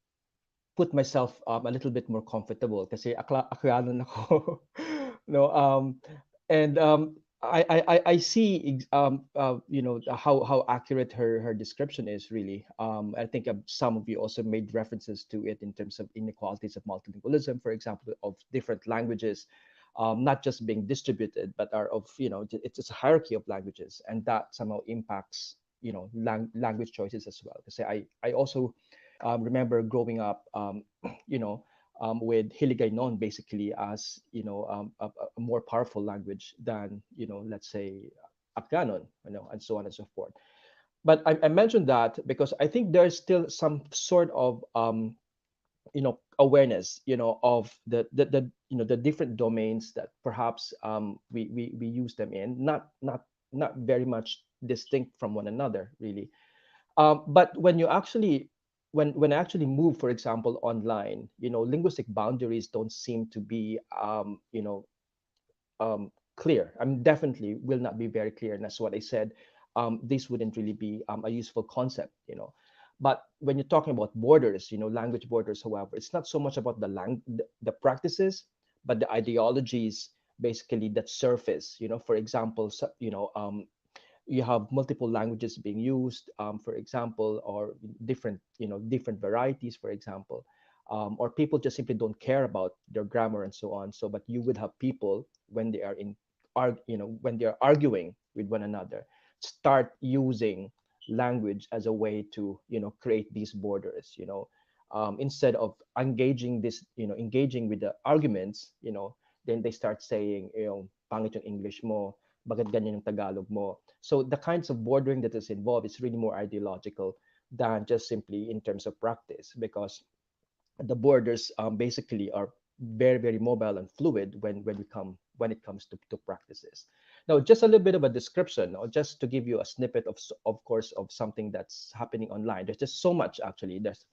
put myself a little bit more comfortable, kasi aklanon ako. And I see how accurate her description is, really. I think some of you also made references to it in terms of inequalities of multilingualism, for example, of different languages. Not just being distributed, but are of, it's a hierarchy of languages, and that somehow impacts, language choices as well. Because I also remember growing up, with Hiligaynon basically as, a more powerful language than, let's say, Afghanon, and so on and so forth. But I mentioned that because I think there's still some sort of awareness, of the different domains that perhaps we use them in, not very much distinct from one another, really. But when you actually when I actually move, for example, online, linguistic boundaries don't seem to be clear. I mean, definitely will not be very clear, and that's what I said. This wouldn't really be a useful concept, But when you're talking about borders, language borders, however, it's not so much about the practices, but the ideologies basically that surface. For example, you have multiple languages being used, for example, or different varieties, for example, or people just simply don't care about their grammar and so on. So, but you would have people when they are when they are arguing with one another, start using language as a way to create these borders, instead of engaging with the arguments, then they start saying, pangit yung English mo, bakit ganyan yung Tagalog mo. So the kinds of bordering that is involved is really more ideological than just simply in terms of practice, because the borders basically are very, very mobile and fluid when it comes to practices. Now, just a little bit of a description, or just to give you a snippet of course, of something that's happening online. There's just so much actually there's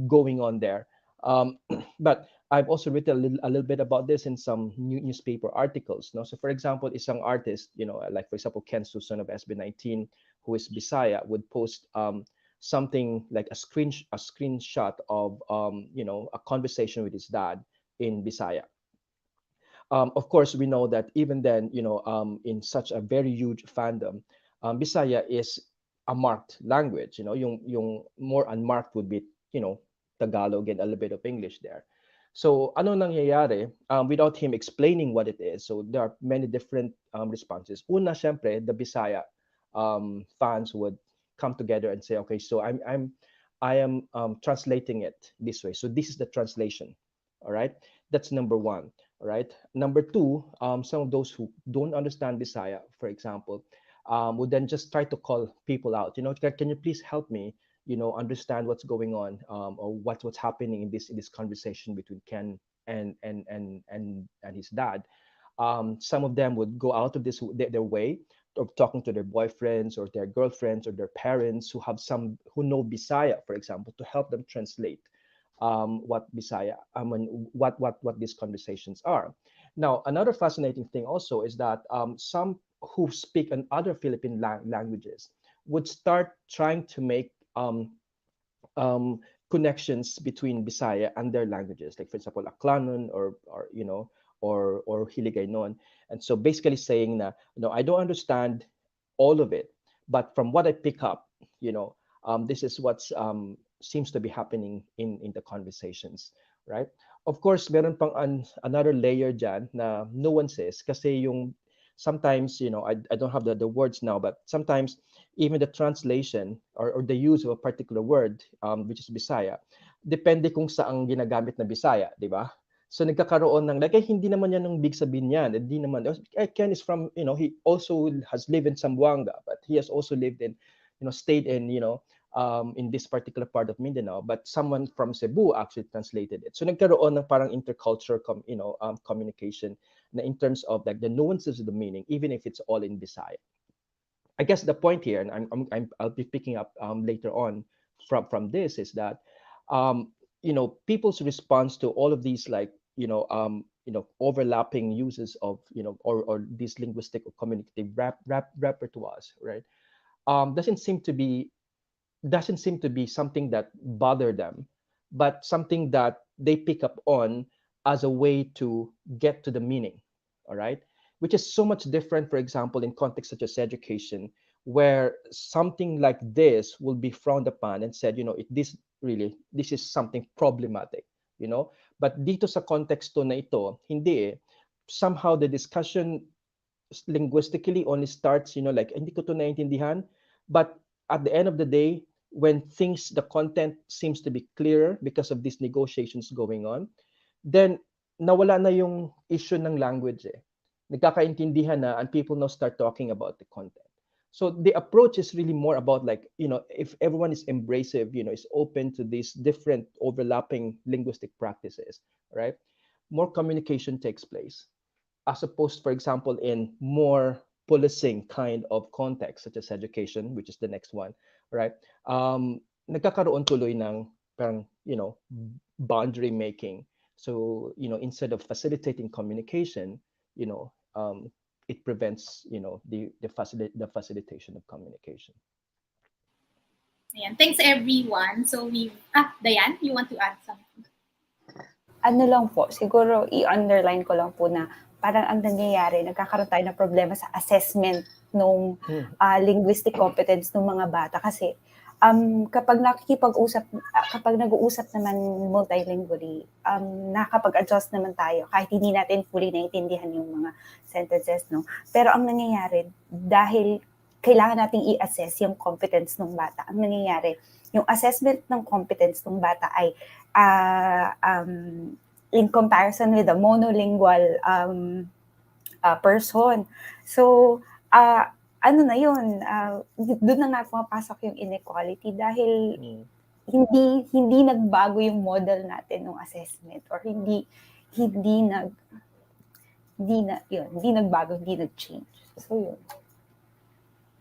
going on there. But I've also written a little bit about this in some newspaper articles. No? So for example, isang artist, like for example, Ken Susan of SB19, who is Bisaya, would post something like a screenshot of a conversation with his dad in Bisaya. Of course, we know that even then, in such a very huge fandom, Bisaya is a marked language. Yung more unmarked would be, Tagalog and a little bit of English there. So, ano nangyayari without him explaining what it is? So there are many different responses. Una, syempre, the Bisaya fans would come together and say, okay, so I am translating it this way. So this is the translation. All right, that's number one. All right. Number two, some of those who don't understand Bisaya, for example, would then just try to call people out. Can you please help me? Understand what's going on, or what's happening in this conversation between Ken and his dad. Some of them would go out of their way of talking to their boyfriends or their girlfriends or their parents who know Bisaya, for example, to help them translate what Bisaya, what these conversations are. Now, another fascinating thing also is that some who speak in other Philippine languages would start trying to make connections between Bisaya and their languages, like for example, Aklanon or Hiligaynon. And so basically saying that, I don't understand all of it, but from what I pick up, this is what's seems to be happening in the conversations, right? Of course, meron pang another layer dyan na nuances kasi yung sometimes, I don't have the words now, but sometimes even the translation or the use of a particular word, which is Bisaya, depende kung saang ginagamit na Bisaya, di ba? So nagkakaroon ng, hindi naman yan ang big sabihin yan. Hindi naman, Ken is from, he also has lived in Zamboanga, but he has also lived in, stayed in this particular part of Mindanao, but someone from Cebu actually translated it. So nagkaroon ng parang intercultural communication na in terms of like the nuances of the meaning, even if it's all in Bisaya. I guess the point here, and I'll be picking up later on from this, is that people's response to all of these like overlapping uses of or these linguistic or communicative repertoires, right? Doesn't seem to be something that bother them, but something that they pick up on as a way to get to the meaning, all right? Which is so much different, for example, in context such as education, where something like this will be frowned upon and said, this is something problematic, But dito sa konteksto na ito, hindi eh. Somehow the discussion linguistically only starts, like, hindi ko to naintindihan, but at the end of the day, when the content seems to be clearer because of these negotiations going on, then nawala na yung issue ng language eh. Nagkakaintindihan na and people now start talking about the content. So the approach is really more about like, if everyone is embracive, is open to these different overlapping linguistic practices, right? More communication takes place. As opposed, for example, in more policing kind of context, such as education, which is the next one, right? Nagkakaroon tuloy ng parang, boundary making. So, instead of facilitating communication, it prevents, the facilitation of communication. Ayan. Thanks everyone. So Diane, you want to add something? Ano lang po, siguro i-underline ko lang po na parang ang nangyayari, nagkakaroon tayo ng problema sa assessment ng linguistic competence ng mga bata kasi kapag nag-uusap naman multilingually, nakakapag-adjust naman tayo kahit hindi natin fully naiintindihan yung mga sentences, no? Pero ang nangyayari, dahil kailangan nating i-assess yung competence ng bata, ang nangyayari, yung assessment ng competence ng bata ay in comparison with a monolingual person. So, ano na yun, doon na nga pumapasok yung inequality dahil hindi nagbago yung model natin ng assessment or hindi nagbago, hindi nag-change. So, yun.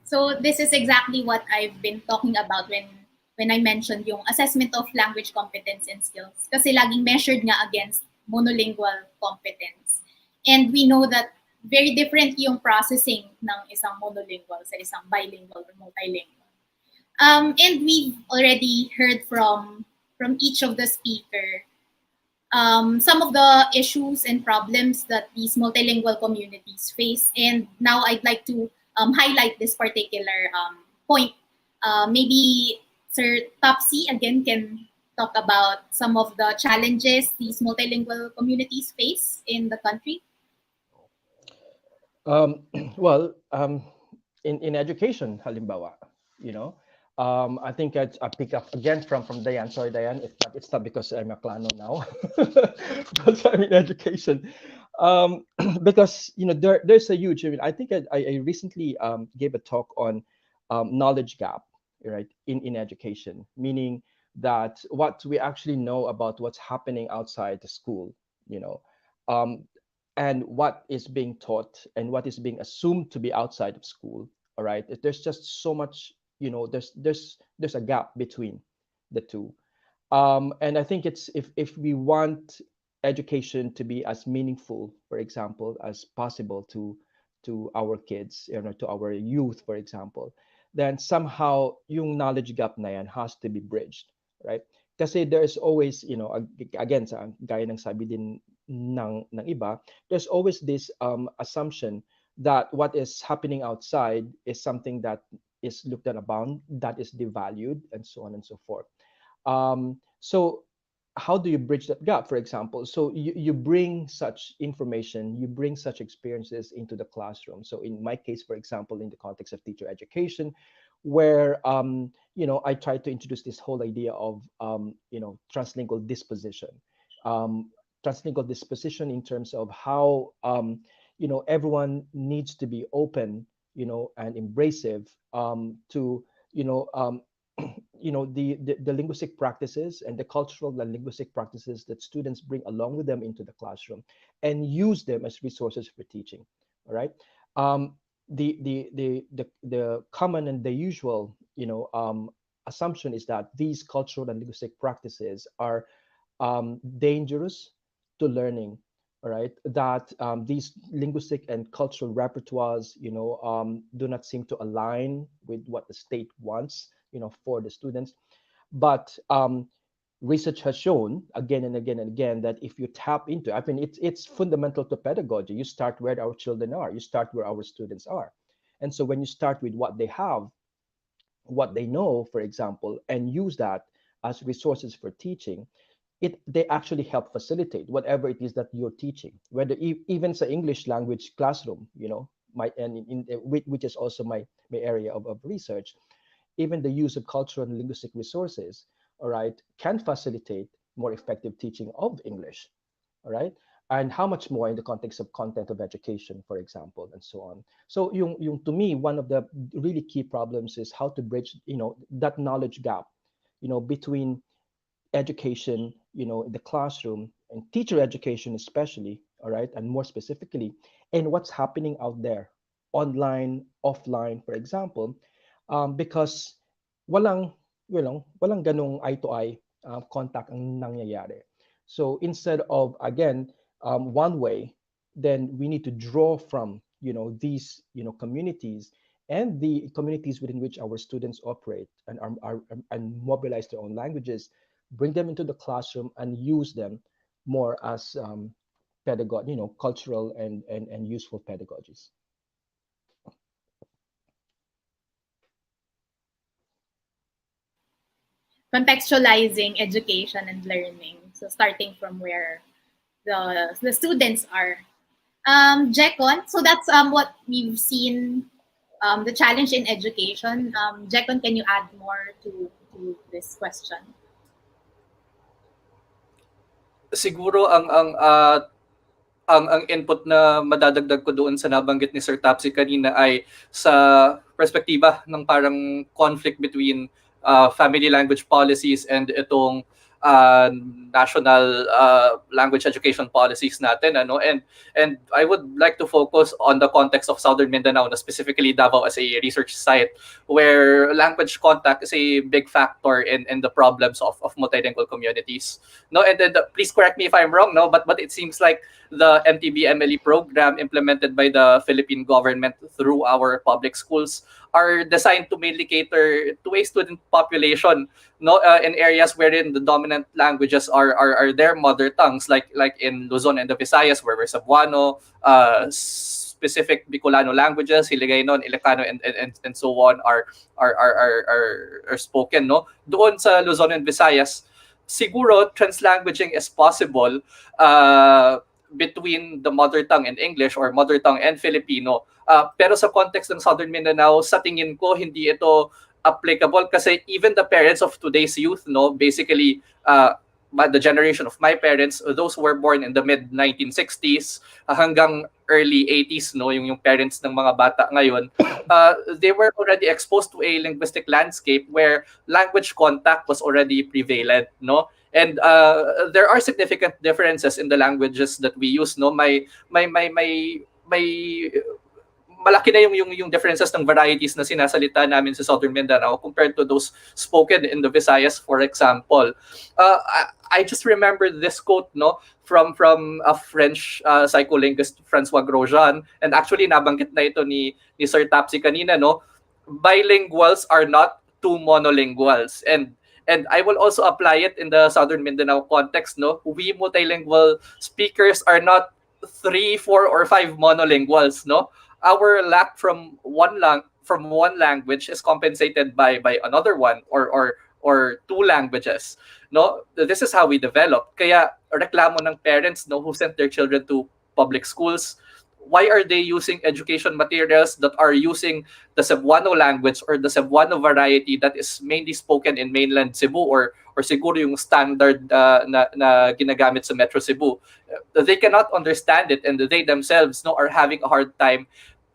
So this is exactly what I've been talking about when I mentioned yung assessment of language competence and skills. Kasi laging measured nga against monolingual competence. And we know that very different yung processing ng isang monolingual sa isang bilingual or multilingual. And we've already heard from each of the speaker some of the issues and problems that these multilingual communities face. And now I'd like to highlight this particular point. Maybe Sir Topsy again can talk about some of the challenges these multilingual communities face in the country. Well, in education, halimbawa, I think I pick up again from Diane. Sorry, Diane, it's not because I'm a Klano now, but I'm in education. Because there's a huge. I mean, I think I recently gave a talk on knowledge gap, right, in education, meaning that what we actually know about what's happening outside the school, um, and what is being taught and what is being assumed to be outside of school. All right, there's just so much, there's a gap between the two. And I think it's if we want education to be as meaningful, for example, as possible to our kids, to our youth, for example, then somehow yung knowledge gap na yan has to be bridged, right? Kasi there's always, again, gaya ng sabi din ng iba, there's always this assumption that what is happening outside is something that is looked at upon, that is devalued, and so on and so forth. So how do you bridge that gap, for example? So you bring such information, you bring such experiences into the classroom. So in my case, for example, in the context of teacher education, where I try to introduce this whole idea of translingual disposition. Translingual disposition in terms of how everyone needs to be open, and embracive to the linguistic practices and the cultural and linguistic practices that students bring along with them into the classroom and use them as resources for teaching. All right. The common and the usual assumption is that these cultural and linguistic practices are dangerous to learning. All right, that these linguistic and cultural repertoires do not seem to align with what the state wants for the students. But research has shown again and again and again that if you tap into, I mean, it's fundamental to pedagogy. You start where our children are, you start where our students are. And so when you start with what they have, what they know, for example, and use that as resources for teaching, they actually help facilitate whatever it is that you're teaching, whether even the English language classroom, which is also my area of research. Even the use of cultural and linguistic resources, all right, can facilitate more effective teaching of English, all right? And how much more in the context of content of education, for example, and so on. So to me, one of the really key problems is how to bridge, that knowledge gap, between education, in the classroom and teacher education especially, all right, and more specifically, and what's happening out there, online, offline, for example, because walang ganong eye-to-eye contact ang nangyayari. So instead of, again, one way, then we need to draw from, these, communities and the communities within which our students operate and mobilize their own languages, bring them into the classroom and use them more as pedagogy, cultural and useful pedagogies. Contextualizing education and learning. So starting from where the students are. Jekon, so that's what we've seen, the challenge in education. Jekon, can you add more to this question? Siguro ang input na madadagdag ko doon sa nabanggit ni Sir Tapsi kanina ay sa perspektiba ng parang conflict between family language policies and itong uh, national language education policies natin, ano. And I would like to focus on the context of Southern Mindanao, specifically Davao as a research site where language contact is a big factor in the problems of multilingual communities. No, and then please correct me if I'm wrong, no, but it seems like the MTB-MLE program implemented by the Philippine government through our public schools are designed to mainly cater to a student population, no, in areas wherein the dominant languages are their mother tongues, like in Luzon and the Visayas, where we're Cebuano, specific Bicolano languages, Hiligaynon, Ilocano, and so on are spoken, no. Doon sa Luzon and Visayas, siguro translanguaging is possible between the mother tongue and English or mother tongue and Filipino. Pero sa context ng Southern Mindanao, sa tingin ko hindi ito applicable kasi even the parents of today's youth, no, basically the generation of my parents, those who were born in the mid 1960s hanggang early 80s, no, yung parents ng mga bata ngayon, they were already exposed to a linguistic landscape where language contact was already prevalent, no. And there are significant differences in the languages that we use, no. May malaki na yung differences ng varieties na sinasalita namin sa Southern Mindanao compared to those spoken in the Visayas, for example. I just remember this quote, no, from a French psycholinguist, François Grosjean, and actually nabanggit na ito ni Sir Tapsi kanina, no. Bilinguals are not two monolinguals, and I will also apply it in the Southern Mindanao context, no. We multilingual speakers are not 3, 4, or 5 monolinguals, no. Our lack from one language is compensated by another one or two languages, no. This is how we develop. Kaya reklamo ng parents, no, who sent their children to public schools, why are they using education materials that are using the Cebuano language or the Cebuano variety that is mainly spoken in mainland Cebu or siguro yung standard na ginagamit sa Metro Cebu? They cannot understand it, and they themselves, no, are having a hard time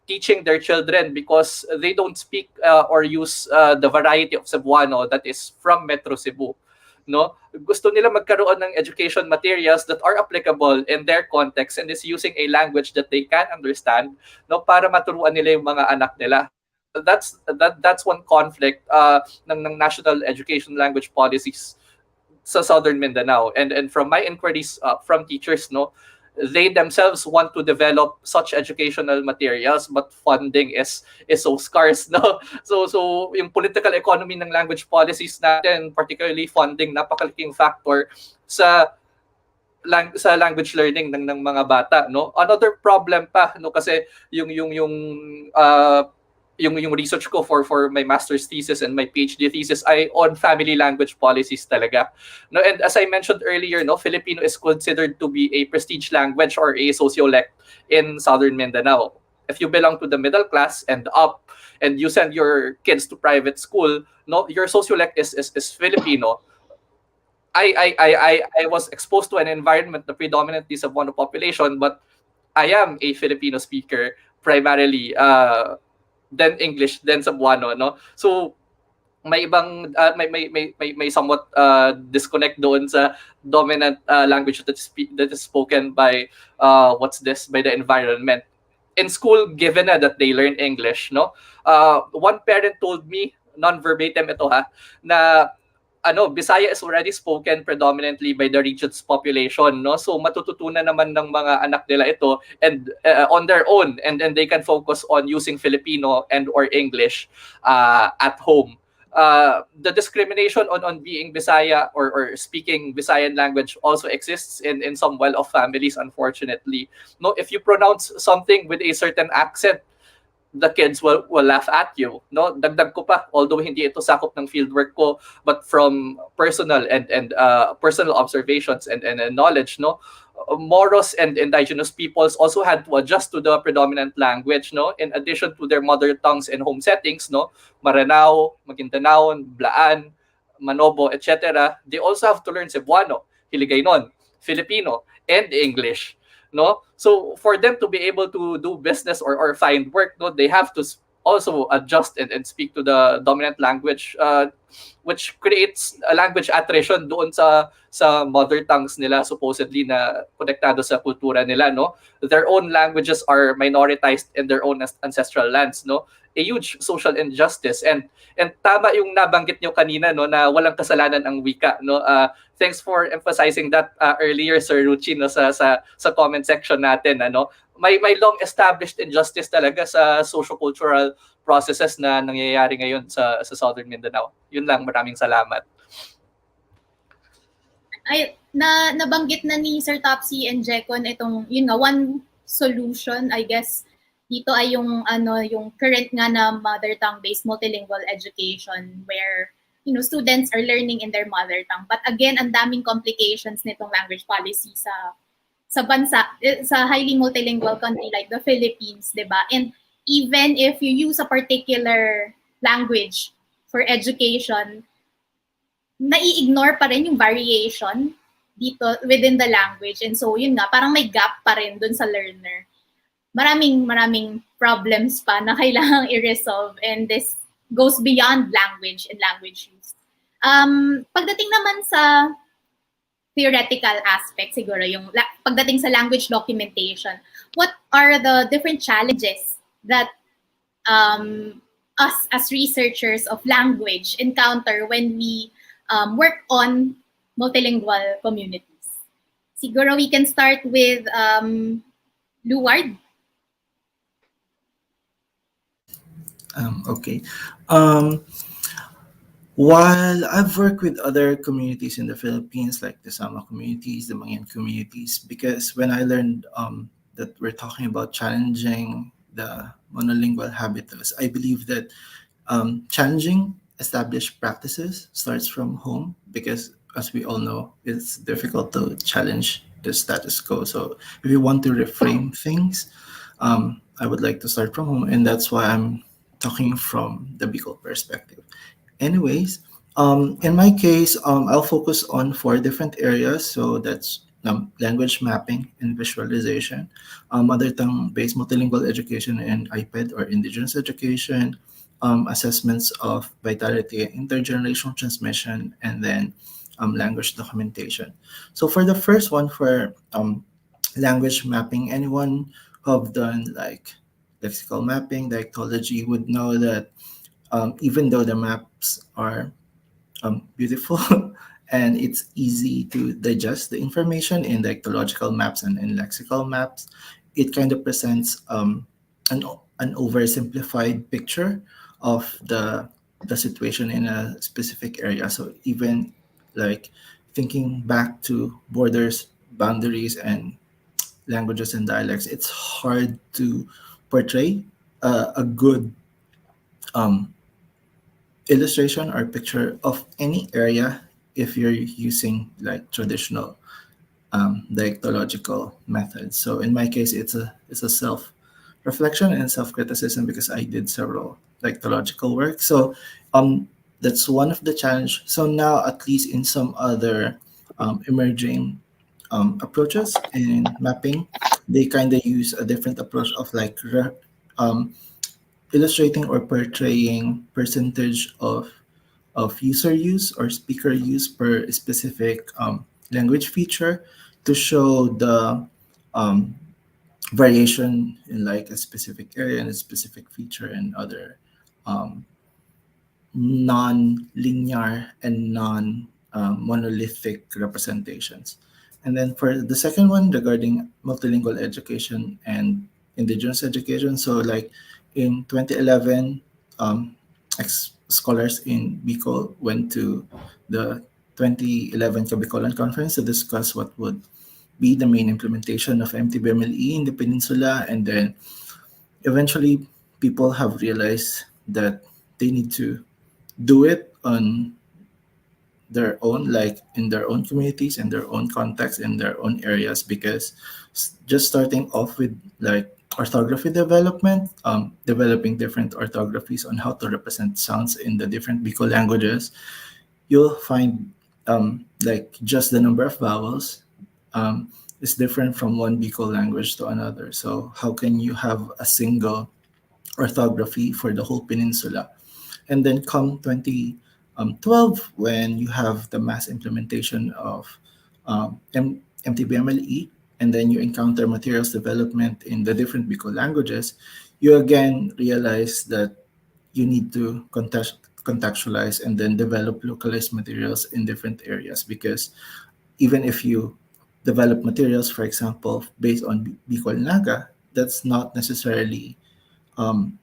teaching their children because they don't speak or use the variety of Cebuano that is from Metro Cebu, no. Gusto nila magkaroon ng education materials that are applicable in their context and is using a language that they can understand, no, para maturuan nila yung mga anak nila. That's one conflict ng national education language policies sa Southern Mindanao, and from my inquiries from teachers, no, they themselves want to develop such educational materials, but funding is so scarce, no. So yung political economy ng language policies natin, particularly funding, napakalaking factor sa language learning ng mga bata, no. Another problem pa, no, kasi yung research ko for my master's thesis and my PhD thesis ay on family language policies talaga, no. And as I mentioned earlier, no, Filipino is considered to be a prestige language or a sociolect in Southern Mindanao. If you belong to the middle class and up and you send your kids to private school, no, your sociolect is Filipino. I was exposed to an environment na predominantly Cebuano population, but I am a Filipino speaker primarily, then English, then Cebuano, no. So may ibang may somewhat disconnect doon sa dominant language that is spoken by by the environment. In school, given that they learn English, no. One parent told me, non-verbatim ito na Bisaya is already spoken predominantly by the region's population, no. So matututunan naman ng mga anak nila ito and on their own, and then they can focus on using Filipino and or English at home. The discrimination on being Bisaya or speaking Visayan language also exists in some well-off families, unfortunately. No, if you pronounce something with a certain accent, the kids will laugh at you, no. Dagdag ko pa, although hindi ito sakop ng fieldwork ko, but from personal and personal observations and knowledge, no, Moros and indigenous peoples also had to adjust to the predominant language, no, in addition to their mother tongues and home settings, no, Maranao, Maguindanao, Blaan, Manobo, etc. They also have to learn Cebuano, Hiligaynon, Filipino, and English, no. So for them to be able to do business or find work, no, they have to also adjust and speak to the dominant language which creates a language attrition doon sa mother tongues nila, supposedly na konektado sa kultura nila, no? Their own languages are minoritized in their own ancestral lands, no? A huge social injustice. And tama yung nabanggit nyo kanina, no, na walang kasalanan ang wika, no? Thanks for emphasizing that earlier, Sir Ruchi, no, sa comment section natin, ano. May long established injustice talaga sa socio-cultural processes na nangyayari ngayon sa Southern Mindanao. Yun lang, maraming salamat. Ay, nabanggit na ni Sir Topsy and Jecon itong, yun nga, one solution, I guess, dito ay yung current nga na mother tongue based multilingual education where students are learning in their mother tongue. But again, ang daming complications nitong language policy sa bansa, sa highly multilingual country like the Philippines, 'di ba? And even if you use a particular language for education, nai-ignore pa rin yung variation dito within the language. And so yun nga, parang may gap pa rin dun sa learner. Maraming problems pa na kailangang i-resolve, and this goes beyond language and language use. Pagdating naman sa theoretical aspect, siguro yung pagdating sa language documentation, what are the different challenges that us as researchers of language encounter when we work on multilingual communities? Siguro we can start with Luward. Okay. While I've worked with other communities in the Philippines, like the Sama communities, the Mangyan communities, because when I learned that we're talking about challenging the monolingual habitus, I believe that challenging established practices starts from home, because as we all know, it's difficult to challenge the status quo. So if you want to reframe things, I would like to start from home, and that's why I'm talking from the Bicol perspective. Anyways, in my case, I'll focus on 4 different areas. So that's language mapping and visualization, mother tongue-based multilingual education and IPED or indigenous education, assessments of vitality and intergenerational transmission, and then language documentation. So for the first one, for language mapping, anyone who have done like lexical mapping, dialectology would know that even though the maps are beautiful and it's easy to digest the information in dialectological maps and in lexical maps, it kind of presents an oversimplified picture of the situation in a specific area. So even like thinking back to borders, boundaries, and languages and dialects, it's hard to portray a good illustration or picture of any area if you're using like traditional dialectological methods. So in my case, it's a self-reflection and self-criticism because I did several dialectological work. So that's one of the challenge. So now, at least in some other emerging approaches in mapping, they kind of use a different approach of like illustrating or portraying percentage of user use or speaker use per specific language feature to show the variation in like a specific area and a specific feature and other non-linear and non-monolithic representations. And then for the second one, regarding multilingual education and indigenous education, so like in 2011, scholars in Bicol went to the 2011 Kabicolan Conference to discuss what would be the main implementation of MTBMLE in the peninsula. And then eventually people have realized that they need to do it on their own, like in their own communities, in their own context, in their own areas, because just starting off with like orthography development, developing different orthographies on how to represent sounds in the different Bicol languages, you'll find like just the number of vowels is different from one Bicol language to another. So how can you have a single orthography for the whole peninsula? And then come 12, when you have the mass implementation of MTBMLE, and then you encounter materials development in the different Bicol languages, you again realize that you need to contextualize and then develop localized materials in different areas, because even if you develop materials, for example, based on Bicol Naga, that's not necessarily um,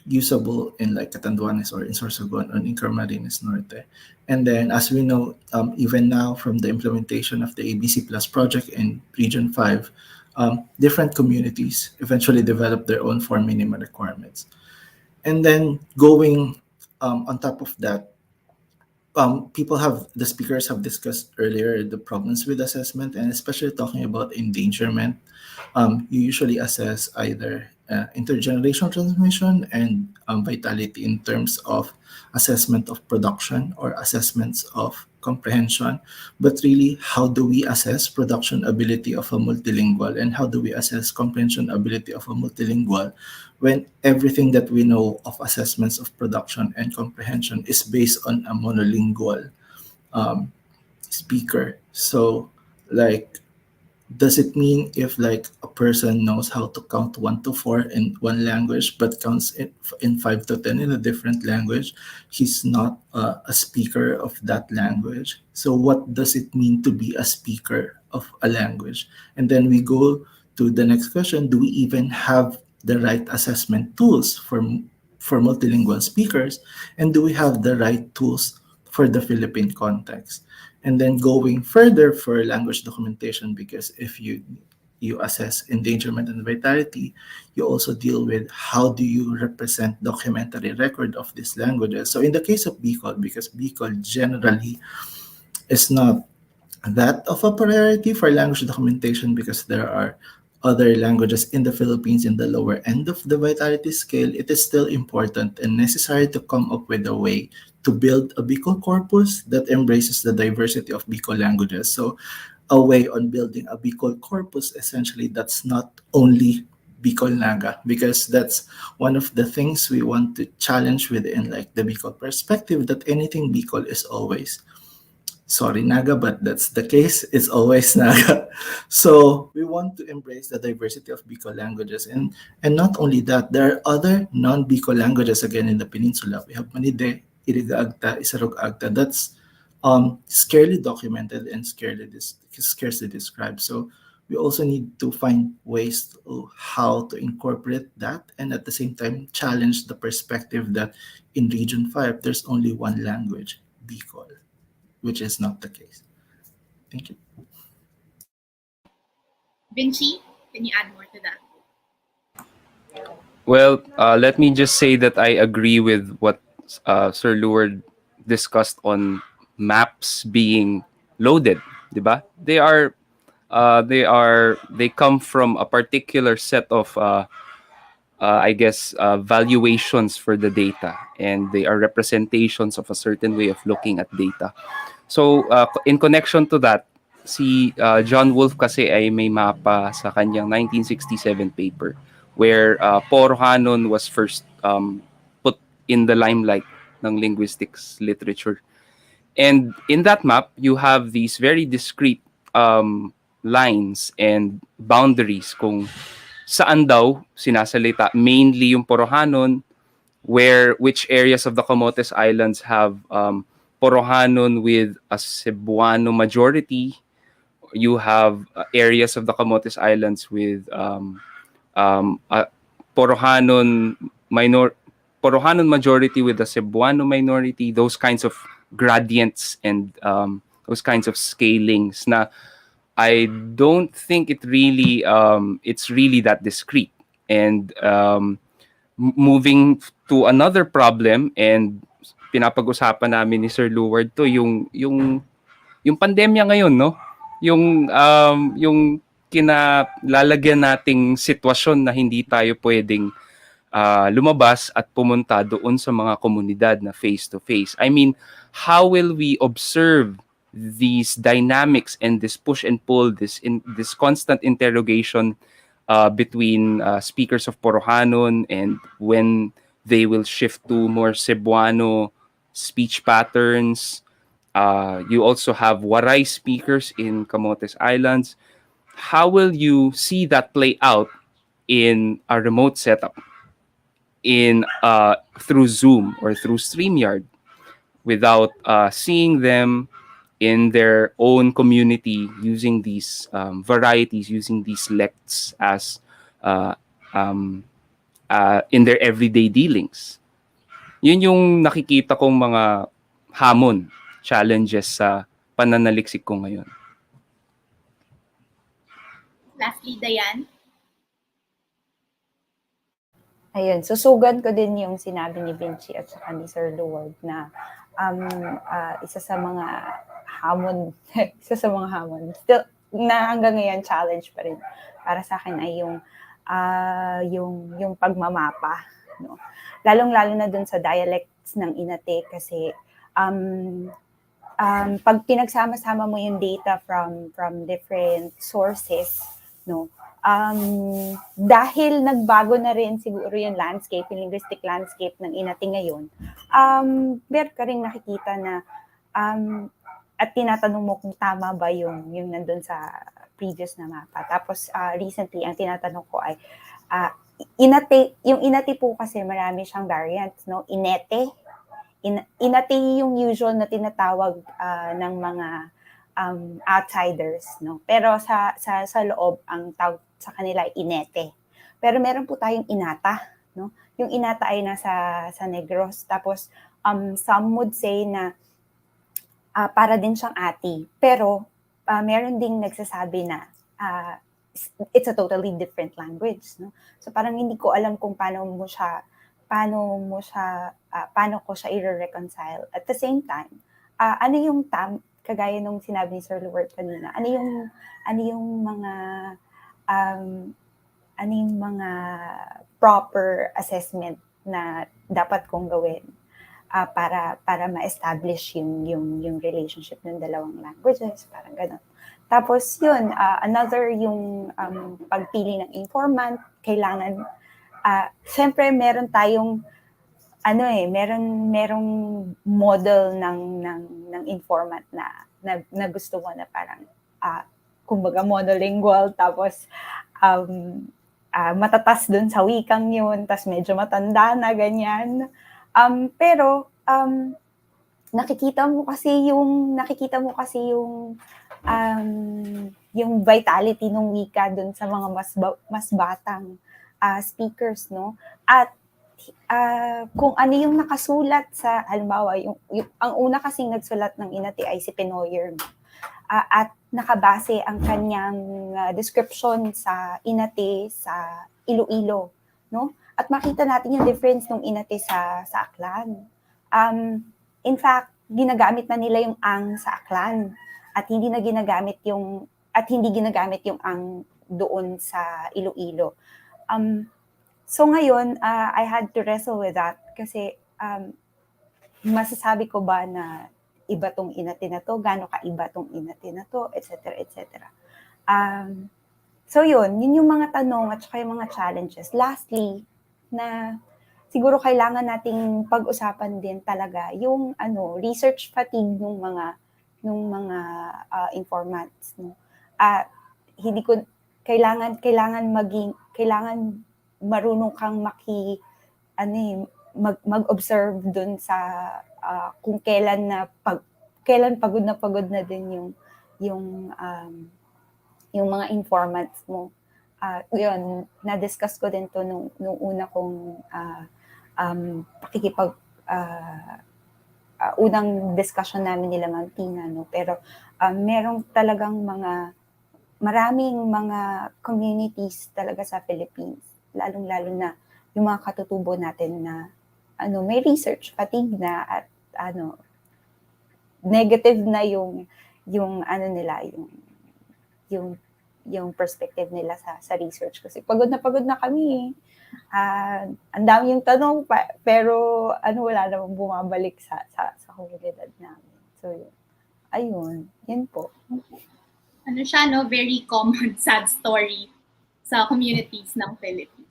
usable in like Catanduanes or in Sorsogon or in Camarines Norte. And then, as we know, even now from the implementation of the ABC Plus project in Region 5, different communities eventually develop their own form minima requirements. And then going on top of that, the speakers have discussed earlier the problems with assessment, and especially talking about endangerment. You usually assess either intergenerational transmission and vitality in terms of assessment of production or assessments of comprehension. But really, how do we assess production ability of a multilingual, and how do we assess comprehension ability of a multilingual, when everything that we know of assessments of production and comprehension is based on a monolingual speaker? So, like, does it mean if like a person knows how to count 1 to 4 in one language but counts in 5 to 10 in a different language, he's not a speaker of that language? So what does it mean to be a speaker of a language? And then we go to the next question: do we even have the right assessment tools for multilingual speakers, and do we have the right tools for the Philippine context? And then going further for language documentation, because if you assess endangerment and vitality, you also deal with how do you represent documentary record of these languages. So in the case of Bicol, because Bicol generally is not that of a priority for language documentation, because there are other languages in the Philippines in the lower end of the vitality scale, it is still important and necessary to come up with a way to build a Bicol corpus that embraces the diversity of Bicol languages. So a way on building a Bicol corpus, essentially, that's not only Bicol Naga, because that's one of the things we want to challenge within like the Bicol perspective, that anything Bicol is always, sorry Naga, but that's the case, it's always Naga. So we want to embrace the diversity of Bicol languages, and not only that, there are other non-Bicol languages again in the peninsula. We have Manide, Iriga Agta, Isarog Agta, that's scarcely documented and scarcely described. So we also need to find ways to how to incorporate that, and at the same time challenge the perspective that in Region 5 there's only one language, Bicol, which is not the case. Thank you. Vinci, can you add more to that? Well, let me just say that I agree with what Sir Luard discussed on maps being loaded, diba? They come from a particular set of I guess valuations for the data, and they are representations of a certain way of looking at data. So in connection to that, si John Wolfe kasi ay may mapa sa kanyang 1967 paper where Poro Hanon was first put in the limelight ng linguistics literature. And in that map, you have these very discrete lines and boundaries kung saan daw sinasalita mainly yung Porohanon, which areas of the Camotes Islands have Porohanon with a Cebuano majority. You have areas of the Camotes Islands with Porohanon Porohanon majority with a Cebuano minority. Those kinds of gradients and those kinds of scalings na I don't think it's really that discrete. And moving to another problem, and pinapag-usapan namin ni Sir Luard to, yung pandemya ngayon, no? Yung kinalalagyan nating sitwasyon na hindi tayo pwedeng lumabas at pumunta doon sa mga komunidad na face-to-face. I mean, how will we observe these dynamics and this push and pull, this constant interrogation between speakers of Porohanon, and when they will shift to more Cebuano speech patterns. You also have Waray speakers in Camotes Islands. How will you see that play out in a remote setup, in through Zoom or through StreamYard, without seeing them in their own community using these varieties, using these lects as uh, um, in their everyday dealings? Yun yung nakikita kong mga hamon, challenges sa pananaliksik ko ngayon. Lastly, Diane. Ayun, susugan ko din yung sinabi ni Vinci at saka ni Sir Lord na isa sa mga hamon, still, na hanggang ngayon challenge pa rin para sa akin ay yung pagmamapa, no? Lalong-lalo na dun sa dialects ng Inate kasi pag pinagsama-sama mo yung data from different sources, no? Dahil nagbago na rin siguro yung landscape, yung linguistic landscape ng Inate ngayon, meron ka rin nakikita na at tinatanong mo kung tama ba yung nandun sa previous na mapa. Tapos recently, ang tinatanong ko ay Inate, yung Inate po kasi marami siyang variants, no? Inete, Inate yung usual na tinatawag ng mga outsiders, no? Pero sa loob ang tawag sa kanila ay Inete. Pero meron po tayong Inata, no? Yung Inata ay nasa Negros. Tapos some would say na para din siyang Ati. Pero meron ding nagsasabi na it's a totally different language, no? So parang hindi ko alam kung paano ko siya i-reconcile. At the same time, ano yung kagaya nung sinabi ni Sir Lewart kanina, ano yung mga proper assessment na dapat kong gawin para ma-establish yung relationship ng dalawang languages, parang gano'n. Tapos yun, another yung pagpili ng informant, kailangan, syempre meron tayong merong model ng informant na gusto mo na parang kumbaga monolingual, tapos matatas dun sa wikang yun, tapos medyo matanda na ganyan. Pero nakikita mo kasi yung vitality ng wika dun sa mga mas batang speakers, no? At kung ano yung nakasulat sa, halimbawa, yung ang una kasing nagsulat ng Inate ay si Penoyer, at nakabase ang kanyang description sa Inate sa Iloilo, no? At makita natin yung difference ng Inate sa Aklan. In fact, ginagamit na nila yung ang sa Aklan at hindi ginagamit yung ang doon sa Iloilo. So ngayon, I had to wrestle with that kasi masasabi ko ba na iba tong Inate na to, gaano kaiba tong Inate na to, etc. etc. So yun yung mga tanong at saka yung mga challenges. Lastly, na siguro kailangan nating pag-usapan din talaga yung research fatigue ng mga informants, no? Hindi ko kailangan marunong kang mag-observe dun sa kung kailan pagod na din yung mga informants mo. Yun, na-discuss ko din to nung una kong unang discussion namin nila Ma'am Tina, no? Pero merong talagang maraming mga communities talaga sa Philippines, lalong-lalo na yung mga katutubo natin na may research fatigue na at negative na yung perspective nila sa research kasi pagod na kami. Ang dami yung tanong pero wala namang bumabalik sa komunidad namin. So yun po. Siya, very common sad story sa communities ng Philippines.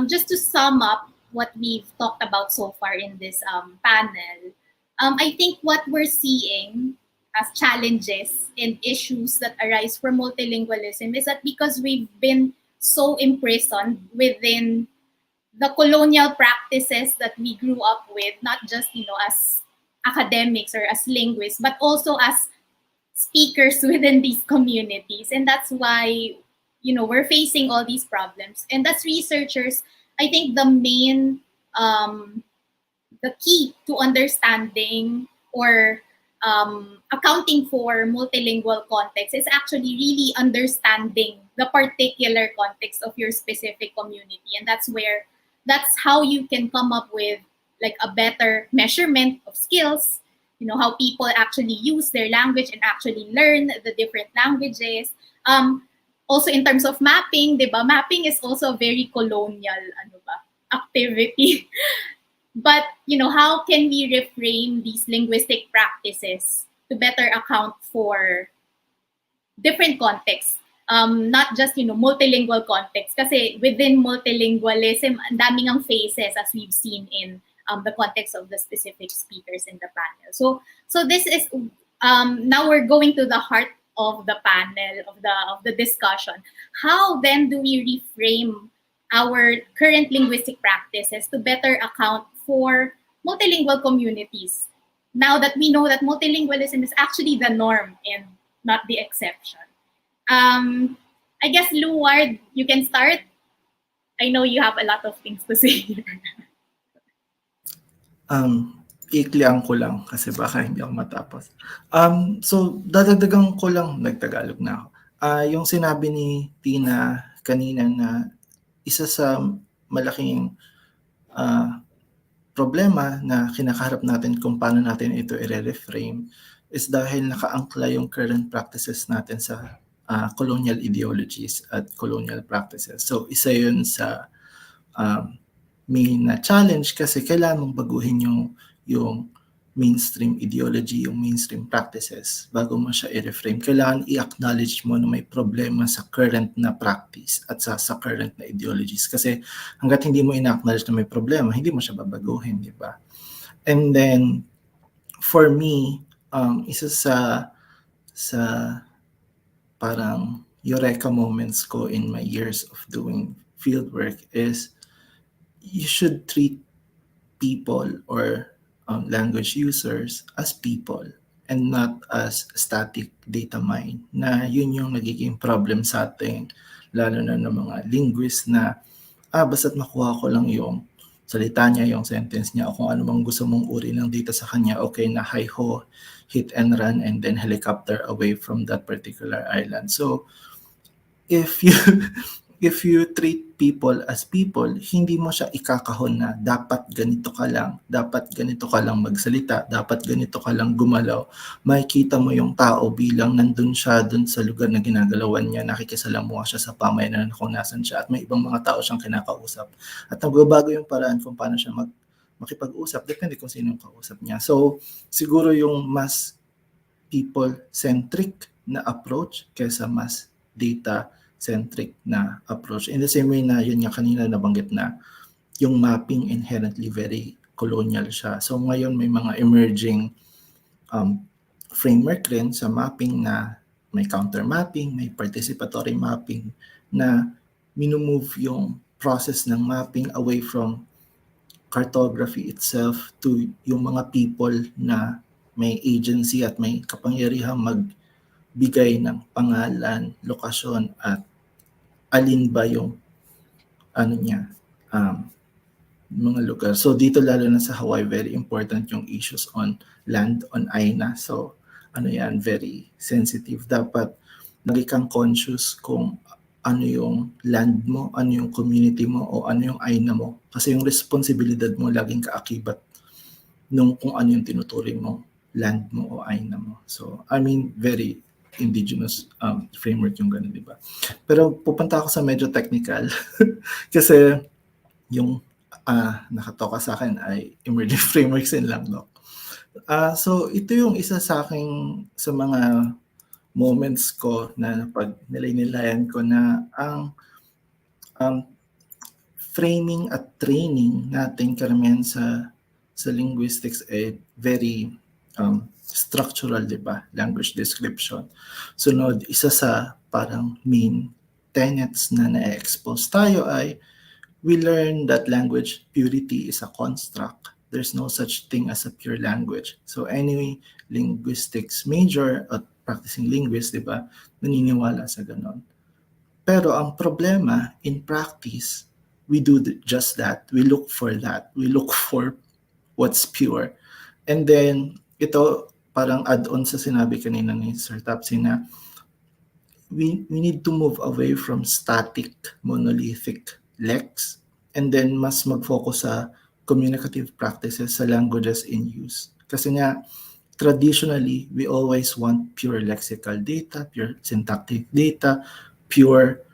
Just to sum up what we've talked about so far in this panel, I think what we're seeing as challenges and issues that arise from multilingualism is that because we've been so imprisoned within the colonial practices that we grew up with, not just, as academics or as linguists, but also as speakers within these communities. And that's why, we're facing all these problems. And as researchers, I think the key to understanding or accounting for multilingual context is actually really understanding the particular context of your specific community. And that's how you can come up with like a better measurement of skills, how people actually use their language and actually learn the different languages. Also in terms of mapping, diba? Mapping is also a very colonial activity. But, how can we reframe these linguistic practices to better account for different contexts? Not just, multilingual context. Kasi within multilingualism, ang daming ang phases as we've seen in the context of the specific speakers in the panel. So this is, now we're going to the heart of the panel, of the discussion. How then do we reframe our current linguistic practices to better account for multilingual communities, now that we know that multilingualism is actually the norm and not the exception? I guess, Luward, you can start. I know you have a lot of things to say here. Ikliang ko lang kasi baka hindi ako matapos. So, dadagdagan ko lang, nagtagalog na ako. Yung sinabi ni Tina kanina na isa sa malaking problema na kinakaharap natin kung paano natin ito i-reframe is dahil nakaangkla yung current practices natin sa colonial ideologies at colonial practices. So, isa yun sa main challenge kasi kailangan mong baguhin yung mainstream ideology, yung mainstream practices bago mo siya i-reframe. Kailangan i-acknowledge mo na may problema sa current na practice at sa current na ideologies. Kasi hanggat hindi mo ina-acknowledge na may problema, hindi mo siya babaguhin, di ba? And then, for me, isa sa parang eureka moments ko in my years of doing fieldwork is you should treat people or language users as people and not as static data mine, na yun yung nagiging problem sa atin, lalo na ng mga linguists na basta't makuha ko lang yung salita niya, yung sentence niya, o kung ano mang gusto mong uri ng data sa kanya, okay na hi-ho, hit and run, and then helicopter away from that particular island. So if you treat people as people, hindi mo siya ikakahon na dapat ganito ka lang magsalita, dapat ganito ka lang gumalaw. Makikita mo yung tao bilang nandun siya dun sa lugar na ginagalawan niya, nakikisalamuha siya sa pamayanan kung nasan siya at may ibang mga tao siyang kinakausap. At nagbabago yung paraan kung paano siya makipag-usap, depende kung sino yung kausap niya. So, siguro yung mas people-centric na approach kaysa mas data-centric na approach. In the same way na yun nga kanina nabanggit na yung mapping inherently very colonial siya. So ngayon may mga emerging framework rin sa mapping na may counter mapping, may participatory mapping na minumove yung process ng mapping away from cartography itself to yung mga people na may agency at may kapangyarihang magbigay ng pangalan, lokasyon at alin ba yung mga lugar. So dito lalo na sa Hawaii, very important yung issues on land, on AINA. So very sensitive. Dapat lagi kang conscious kung ano yung land mo, ano yung community mo, o ano yung AINA mo. Kasi yung responsibilidad mo laging kaakibat nung kung ano yung tinuturing mo, land mo o AINA mo. So very indigenous framework yung ganun, di ba? Pero pupunta ako sa medyo technical kasi yung nakatoka sa akin ay emerging frameworks in lang, no? So ito yung isa sa aking sa mga moments ko na pag nilay-nilayan ko na ang framing at training natin karamihan sa sa linguistics very structural, di ba? Language description. Sunod, isa sa parang main tenets na na-expose tayo ay we learn that language purity is a construct. There's no such thing as a pure language. So any linguistics major at practicing linguist, di ba, naniniwala sa ganon. Pero ang problema, in practice, we do just that. We look for that. We look for what's pure. And then, ito, parang add-on sa sinabi kanina ni Sir Tapsi na we need to move away from static, monolithic lex and then mas mag-focus sa communicative practices sa languages in use. Kasi nga, traditionally, we always want pure lexical data, pure syntactic data, pure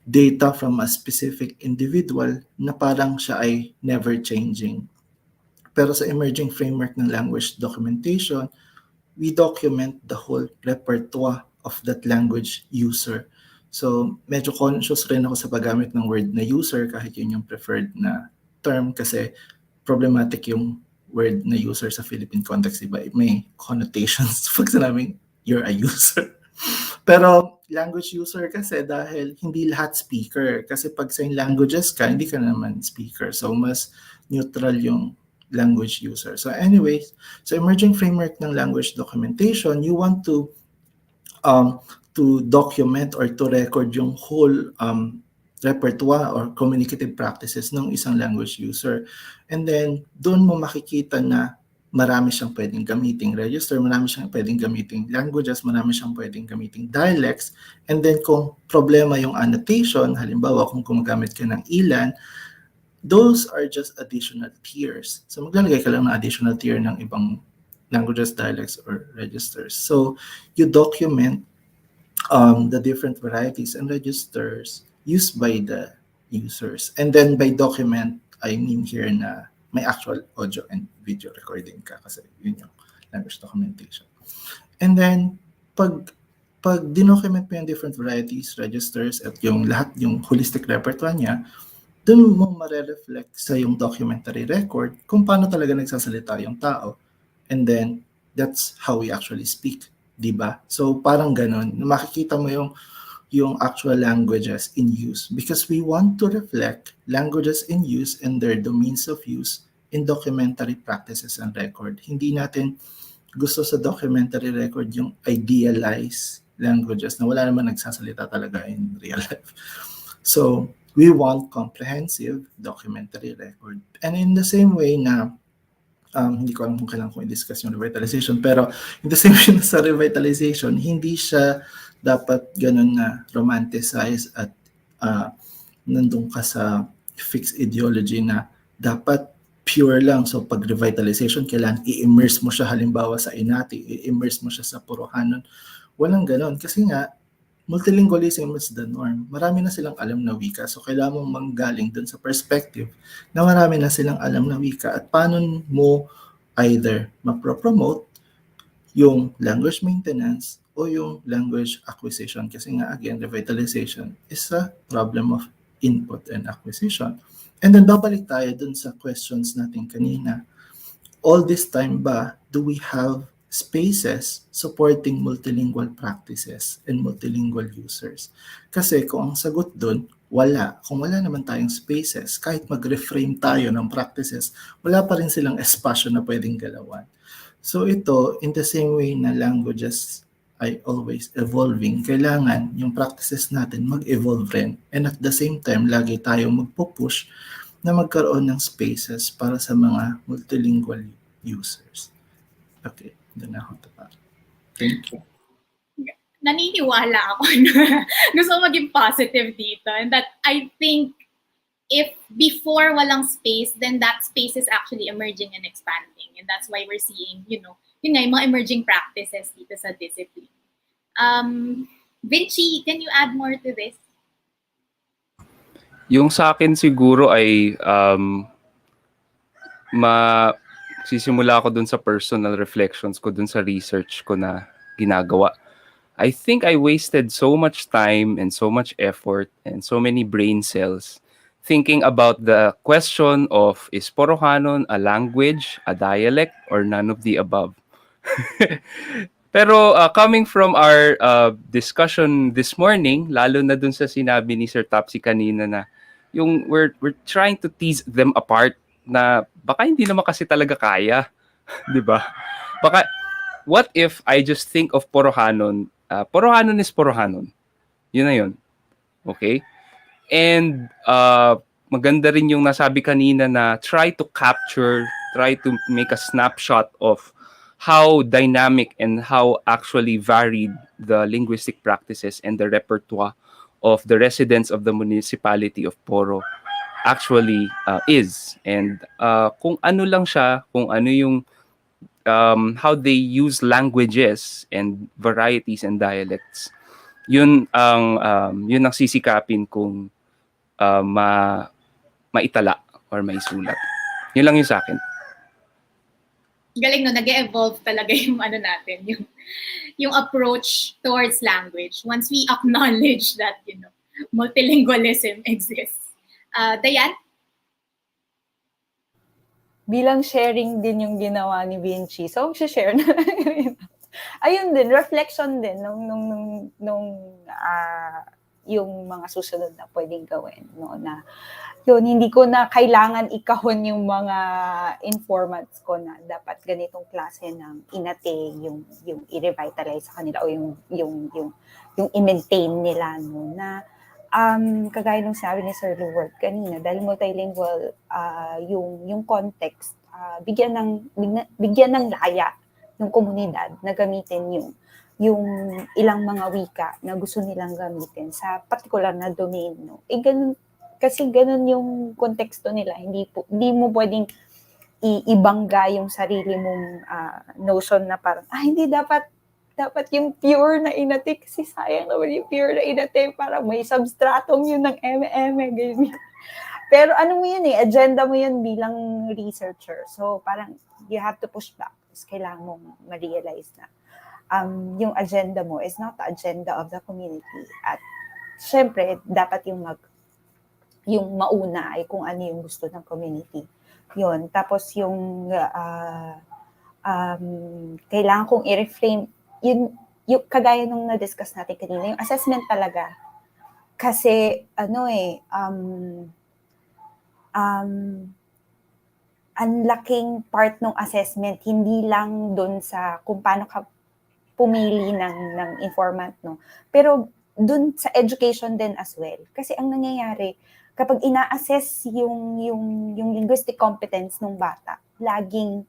data from a specific individual na parang siya ay never changing. Pero sa emerging framework ng language documentation, we document the whole repertoire of that language user. So medyo conscious rin ako sa paggamit ng word na user kahit yun yung preferred na term kasi problematic yung word na user sa Philippine context, diba? May connotations pag sinabing you're a user. Pero language user kasi dahil hindi lahat speaker. Kasi pag sign languages ka, hindi ka naman speaker. So mas neutral yung language user. So anyways, so emerging framework ng language documentation, you want to document or to record yung whole repertoire or communicative practices ng isang language user. And then, doon mo makikita na marami siyang pwedeng gamiting register, marami siyang pwedeng gamiting languages, marami siyang pwedeng gamiting dialects. And then, kung problema yung annotation, halimbawa kung gumagamit ka ng ilan, those are just additional tiers. So, maglalagay ka lang ng additional tier ng ibang languages, dialects, or registers. So, you document the different varieties and registers used by the users. And then by document, I mean here na may actual audio and video recording ka kasi yun yung language documentation. And then, pag dinocument mo yung different varieties, registers, at yung lahat, yung holistic repertoire niya, dun mo marereflect sa yung documentary record kung paano talaga nagsasalita yung tao. And then, that's how we actually speak. Diba? So parang ganun, makikita mo yung actual languages in use because we want to reflect languages in use and their domains of use in documentary practices and record. Hindi natin gusto sa documentary record yung idealized languages na wala naman nagsasalita talaga in real life. So we want comprehensive documentary record. And in the same way na hindi ko alam kung kailangan kong i-discuss yung revitalization, pero in the same way sa revitalization, hindi siya dapat ganun na romanticize at nandun ka sa fixed ideology na dapat pure lang. So pag revitalization, kailangan i-immerse mo siya halimbawa sa Inati, i-immerse mo siya sa Purohanon. Walang ganun. Kasi nga, multilingualism is the norm. Marami na silang alam na wika. So, kailangan mong manggaling dun sa perspective na marami na silang alam na wika at paano mo either mapro-promote yung language maintenance o yung language acquisition. Kasi nga, again, revitalization is a problem of input and acquisition. And then, babalik tayo dun sa questions natin kanina. All this time ba, do we have spaces supporting multilingual practices and multilingual users? Kasi kung ang sagot dun, wala. Kung wala naman tayong spaces, kahit mag-reframe tayo ng practices, wala pa rin silang espasyo na pwedeng galawan. So ito, in the same way na languages ay always evolving, kailangan yung practices natin mag-evolve rin. And at the same time, lagi tayo magpo-push na magkaroon ng spaces para sa mga multilingual users. Okay. Doon ako tapos. Thank you. Naniniwala ako na gusto maging positive dito. And that I think if before walang space, then that space is actually emerging and expanding. And that's why we're seeing, yun nga, yung mga emerging practices dito sa discipline. Vinci, can you add more to this? Yung sa akin siguro ay sisimula ako dun sa personal reflections ko, dun sa research ko na ginagawa. I think I wasted so much time and so much effort and so many brain cells thinking about the question of, is Porohanon a language, a dialect, or none of the above? Pero coming from our discussion this morning, lalo na dun sa sinabi ni Sir Topsy kanina na yung we're trying to tease them apart na baka hindi naman kasi talaga kaya, 'di ba? Baka what if I just think of Porohanon, Porohanon is Porohanon. Yun na yun. Okay? And maganda rin yung nasabi kanina na try to make a snapshot of how dynamic and how actually varied the linguistic practices and the repertoire of the residents of the municipality of Poro actually is. And kung ano lang siya, kung ano yung how they use languages and varieties and dialects, yun ang sisikapin kung maitala or maisulat. Yun lang yung sa akin. Galing no, nag-evolve talaga yung ano natin, yung approach towards language once we acknowledge that, multilingualism exists. Diane? Bilang sharing din yung ginawa ni Vinci. So, share na lang. Ayun din, reflection din nung yung mga susunod na pwedeng gawin, no, na yun, hindi ko na kailangan ikahon yung mga informats ko na dapat ganitong klase ng inate yung i-revitalize sa kanila o yung i-maintain nila, no, na kagaya nung sabi ni Sir Luward kanina, dahil multilingual yung context, bigyan ng laya yung komunidad na gamitin yung ilang mga wika na gusto nilang gamitin sa particular na domain, no. Kasi ganun yung konteksto nila, hindi mo pwedeng ibangga yung sarili mong notion na parang hindi dapat yung pure na inate, kasi sayang naman yung pure na inate, parang may substratum yun ng ganyan. Pero ano mo yun agenda mo yun bilang researcher. So parang you have to push back. Kailangan mong ma-realize na yung agenda mo is not the agenda of the community. At syempre, dapat yung mauna ay kung ano yung gusto ng community. Yun. Tapos yung kailangan kong i-reframe, yung kagaya nung na-discuss natin kanina, yung assessment talaga. Kasi, ang laking part ng assessment, hindi lang dun sa kung paano ka pumili ng informant, no? Pero dun sa education din as well. Kasi ang nangyayari, kapag ina-assess yung linguistic competence ng bata, laging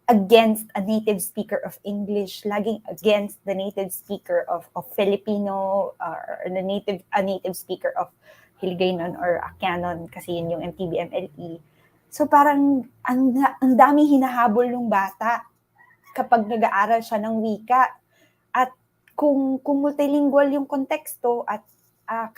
against a native speaker of English, laging against the native speaker of Filipino, or a native speaker of Hiligaynon or Akyanon, kasi yun yung MTB-MLE. So parang ang dami hinahabol ng bata kapag nag-aaral siya ng wika. At kung multilingual yung konteksto at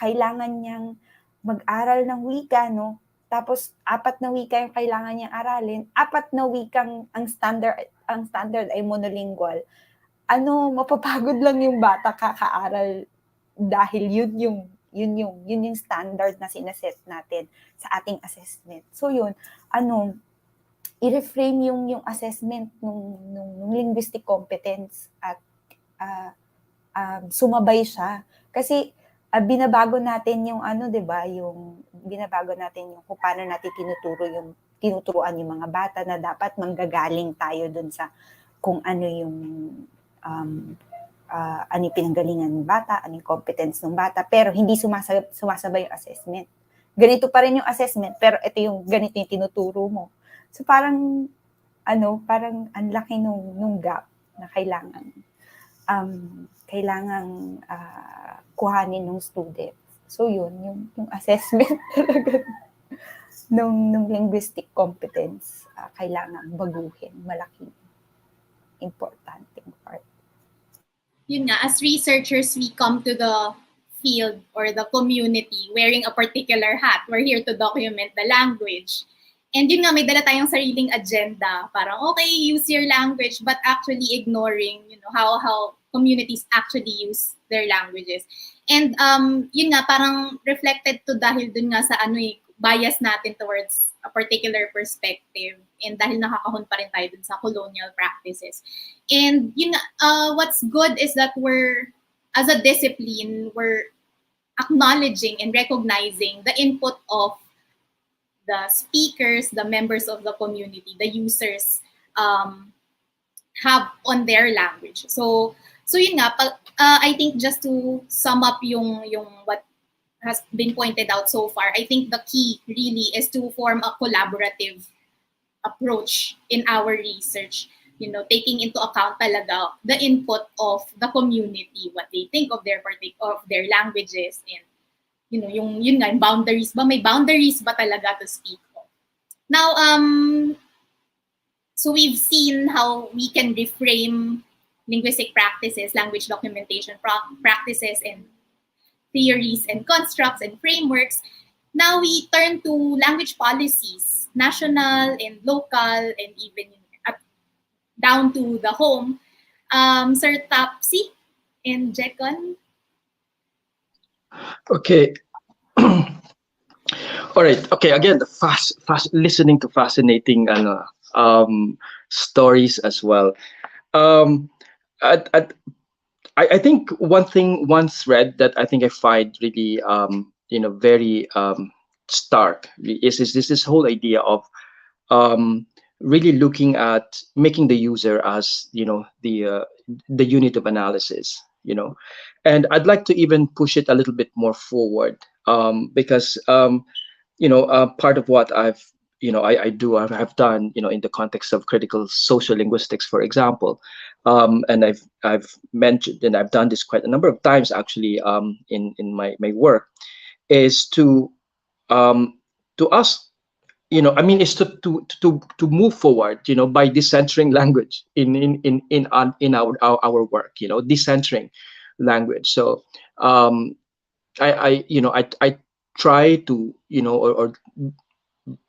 kailangan niyang mag-aral ng wika, no? Tapos 4 na wika yung kailangan niyang aralin, 4 na wikang ang standard ay monolingual. Mapapagod lang yung bata kakaaral dahil yun yung standard na sinaset natin sa ating assessment. So yun, i-reframe yung assessment ng linguistic competence at sumabay siya. Kasi binabago natin yung binabago natin yung kung paano natin tinuturuan yung mga bata na dapat manggagaling tayo dun sa kung ano yung ano yung pinanggalingan ng bata, ano yung competence ng bata, pero hindi sumasabay yung assessment. Ganito pa rin yung assessment, pero ganito yung tinuturo mo. So parang ang laki nung gap na kailangan kuhanin ng student. So yun, yung assessment talaga ng linguistic competence, kailangan baguhin, malaking importanteng part. Yun nga, as researchers, we come to the field or the community wearing a particular hat. We're here to document the language. And yun nga, may dala tayong sariling agenda. Parang, okay, use your language, but actually ignoring, how communities actually use their languages. And yun nga, parang reflected to dahil dun nga sa bias natin towards a particular perspective. And dahil nakakahon pa rin tayo dun sa colonial practices. And yun nga, what's good is that as a discipline, we're acknowledging and recognizing the input of the speakers, the members of the community, the users have on their language. So yun nga, I think just to sum up yung what has been pointed out so far, I think the key really is to form a collaborative approach in our research, taking into account talaga the input of the community, what they think of their languages, and yun nga, yung boundaries ba? May boundaries ba talaga to speak of? Now, so we've seen how we can reframe linguistic practices, language documentation practices, and theories and constructs and frameworks. Now we turn to language policies, national and local, and even down to the home. Sir Tapsi and Jekon. Okay. All right. Okay. Again, fast listening to fascinating stories as well. I think one thread that I think I find really very stark is this whole idea of really looking at making the user as the unit of analysis, and I'd like to even push it a little bit more forward, because part of what I have done in the context of critical social linguistics, for example, and I've mentioned, and I've done this quite a number of times actually in my work, is to us, is to move forward, by decentering language in our work, decentering language. So I try to or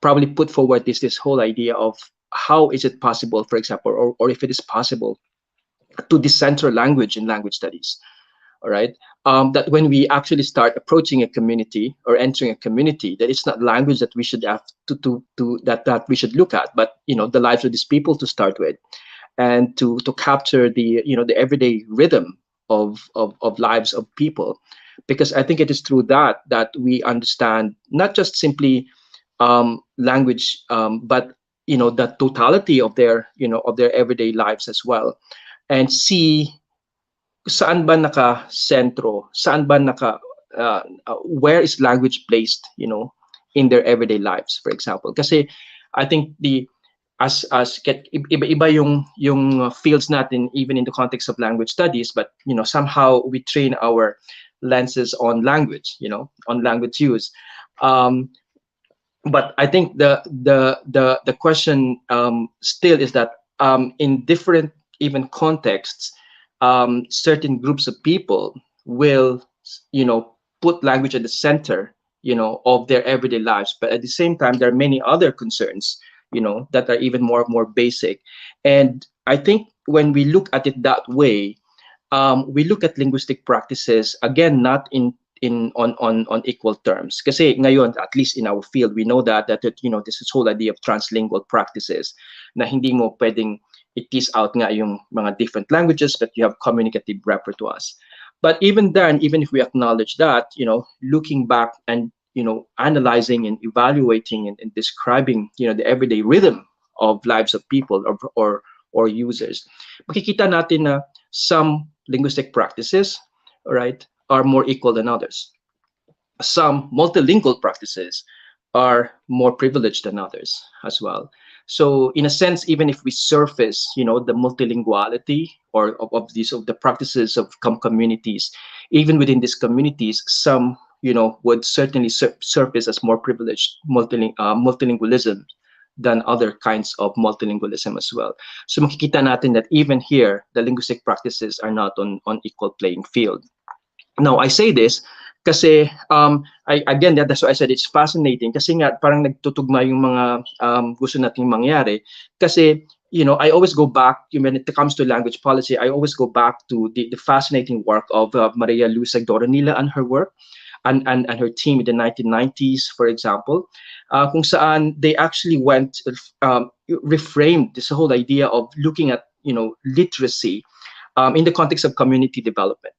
probably put forward this whole idea of how is it possible, for example, or if it is possible to decenter language in language studies. All right. That when we actually start approaching a community or entering a community, that it's not language that we should have that we should look at, but the lives of these people to start with, and to capture the the everyday rhythm of lives of people, because I think it is through that we understand not just simply language, but the totality of their of their everyday lives as well, and see saan ba naka-sentro, saan ba where is language placed, in their everyday lives, for example. Kasi I think iba-iba yung fields natin, even in the context of language studies, but somehow we train our lenses on language, on language use. But I think the question still is that in different even contexts, certain groups of people will put language at the center of their everyday lives, but at the same time there are many other concerns that are even more basic. And I think when we look at it that way, we look at linguistic practices again not on equal terms. Kasi ngayon, at least in our field, we know that this is whole idea of translingual practices, na hindi mo pwedeng i-tease out nga yung mga different languages, but you have communicative repertoires. But even then, even if we acknowledge that, looking back and analyzing and evaluating and describing the everyday rhythm of lives of people or users, makikita natin na some linguistic practices, right, are more equal than others. Some multilingual practices are more privileged than others as well. So in a sense, even if we surface, the multilinguality or of the practices of communities, even within these communities, some, would certainly surface as more privileged multilingualism than other kinds of multilingualism as well. So makikita natin that even here, the linguistic practices are not on equal playing field. Now, I say this Kasi again, that's why I said it's fascinating kasi nga parang nagtutugma yung mga gusto nating mangyari. Kasi I always go back when it comes to language policy. I always go back to the fascinating work of Maria Luisa Doronila and her work and her team in the 1990s, for example, kung saan they actually went reframed this whole idea of looking at literacy in the context of community development.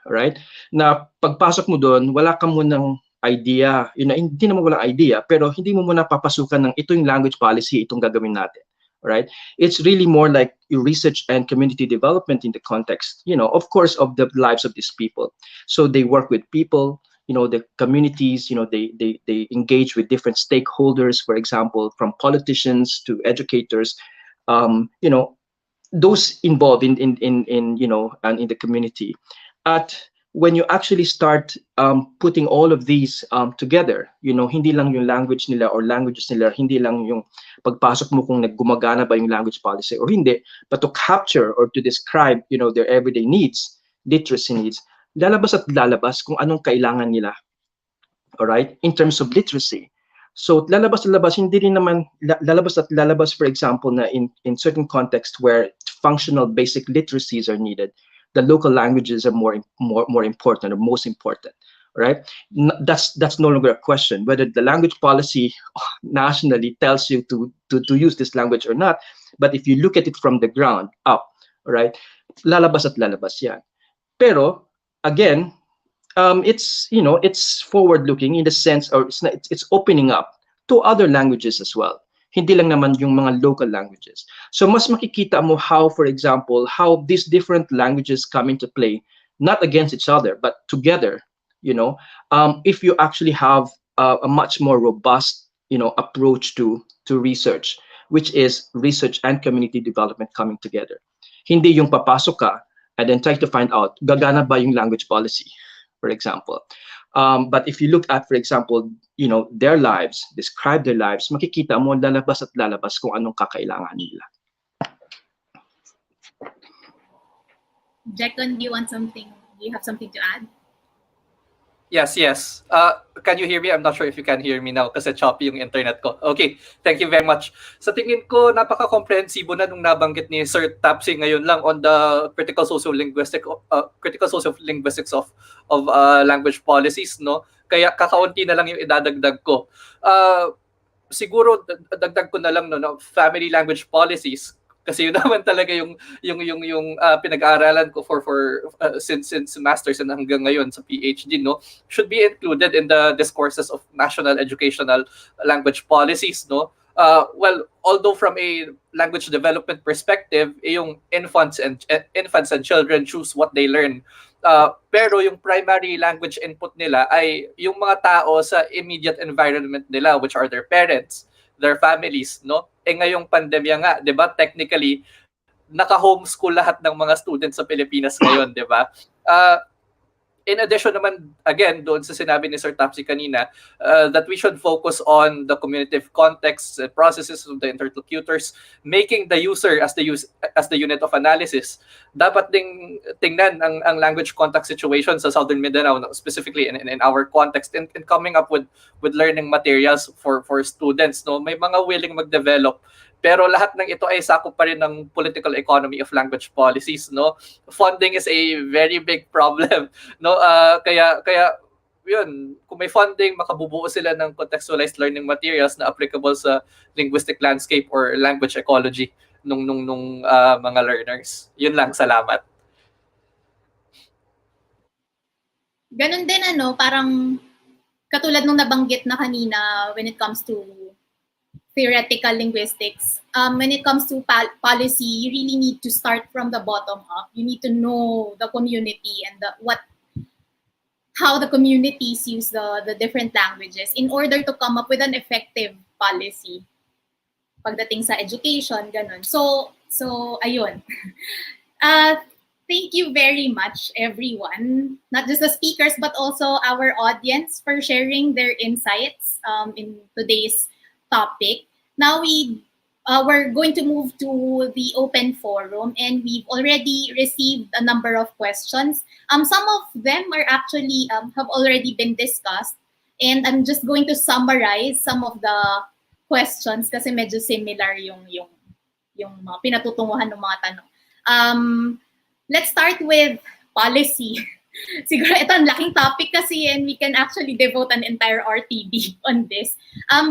Right? Na pagpasok mo doon, wala ka munang idea, hindi naman walang idea, pero hindi mo muna papasukan ng ito yung language policy, itong gagawin natin. Right? It's really more like research and community development in the context, of course, of the lives of these people. So they work with people, the communities, they engage with different stakeholders, for example, from politicians to educators, those involved in and in the community. At when you actually start putting all of these together, hindi lang yung language nila or languages nila, hindi lang yung pagpasok mo kung naggumagana ba yung language policy or hindi, but to capture or to describe, their everyday needs, literacy needs, lalabas at lalabas kung anong kailangan nila. All right? In terms of literacy. So lalabas at lalabas, hindi rin naman lalabas at lalabas, for example, na in certain contexts where functional basic literacies are needed, the local languages are more important or most important, right? That's no longer a question whether the language policy nationally tells you to use this language or not. But if you look at it from the ground up, right, lalabas at lalabas yan. Pero again, it's forward-looking in the sense, or it's opening up to other languages as well. Hindi lang naman yung mga local languages. So mas makikita mo how, for example, how these different languages come into play, not against each other, but together, if you actually have a much more robust, approach to research, which is research and community development coming together. Hindi yung papasok ka and then try to find out, gagana ba yung language policy, for example. But if you look at, for example, their lives, describe their lives, makikita mo lalabas at lalabas kung anong kakailangan nila. Jekon, do you have something to add? Yes. Can you hear me? I'm not sure if you can hear me now kasi choppy yung internet ko. Okay, thank you very much. Sa tingin ko, napaka-komprehensibo na nung nabanggit ni Sir Tapsi ngayon lang on the critical sociolinguistics of language policies, no? Kaya kakaunti na lang yung idadagdag ko. Siguro dagdag ko na lang no, family language policies. Kasi yun naman talaga yung pinag-aaralan ko for since masters and hanggang ngayon sa PhD, no, should be included in the discourses of national educational language policies, no. Well, although from a language development perspective, yung infants and children choose what they learn. Pero yung primary language input nila ay yung mga tao sa immediate environment nila, which are their parents, their families, no? Ngayong pandemya nga, 'di ba? Technically, naka-homeschool lahat ng mga students sa Pilipinas ngayon, 'di ba? In addition naman, again, doon sa sinabi ni Sir Tapsi kanina, that we should focus on the communicative context, processes of the interlocutors, making the user as the unit of analysis. Dapat ding tingnan ang language contact situation sa Southern Mindanao, specifically in our context, and coming up with learning materials for students. No, may mga willing mag-develop. Pero lahat ng ito ay sakop pa rin ng political economy of language policies, no? Funding is a very big problem, no? Kaya yun, kung may funding, makabubuo sila ng contextualized learning materials na applicable sa linguistic landscape or language ecology nung mga learners. Yun lang, salamat. Ganun din parang katulad nung nabanggit na kanina when it comes to theoretical linguistics, when it comes to policy, you really need to start from the bottom up. You need to know the community and how the communities use the different languages in order to come up with an effective policy. Pagdating sa education, ganun. So ayun. Thank you very much, everyone. Not just the speakers, but also our audience for sharing their insights in today's topic. Now we we're going to move to the open forum, and we've already received a number of questions. Some of them are actually have already been discussed, and I'm just going to summarize some of the questions kasi medyo similar yung mga pinatutunguhan ng mga tanong. Let's start with policy. Siguro ito ang laking topic kasi, and we can actually devote an entire RTB on this.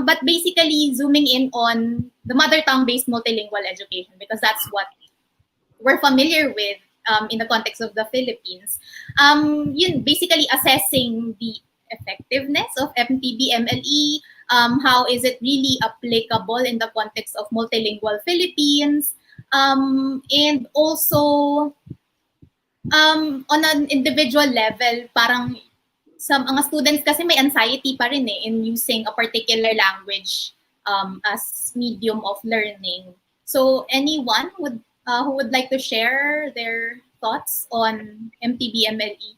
But basically, zooming in on the mother tongue-based multilingual education, because that's what we're familiar with in the context of the Philippines. Yun, basically assessing the effectiveness of MTB-MLE, how is it really applicable in the context of multilingual Philippines, and also on an individual level, parang sa mga students kasi may anxiety pa rin in using a particular language as medium of learning. So anyone who would like to share their thoughts on MTB-MLE?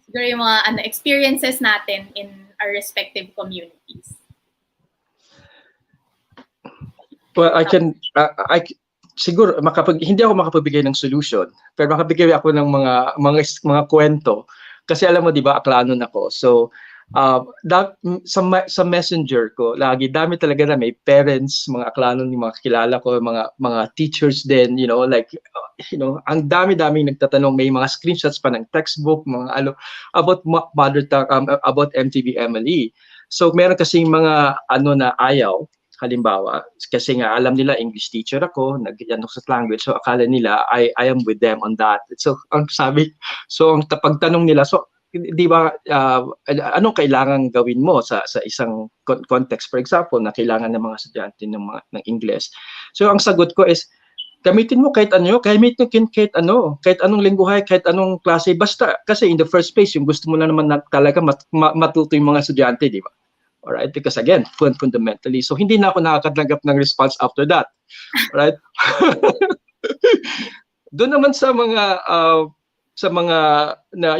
Siguro yung mga experiences natin in our respective communities. Well, siguro hindi ako makapagbigay ng solution, pero makabigay ako ng mga kwento kasi alam mo 'di ba, aklanon ako. So sa messenger ko lagi dami talaga na may parents, mga aklanon, yung mga kilala ko, mga teachers din, ang dami-daming nagtatanong, may mga screenshots pa ng textbook, mga about mother tongue, about MTB-MLE. So meron kasing mga na ayaw. Halimbawa, kasi nga alam nila English teacher ako, sa language, so akala nila I am with them on that. So ang pagtanong nila, so di ba anong kailangan gawin mo sa isang context, for example, na kailangan ng mga estudyante ng English. So ang sagot ko is gamitin mo kahit anong lengguwahe, kahit anong klase, basta kasi in the first place yung gusto mo na naman talaga matuto yung mga estudyante, di ba? Alright, because again, fundamentally, so hindi na ako nakakatanggap ng response after that. Alright? Doon naman sa mga na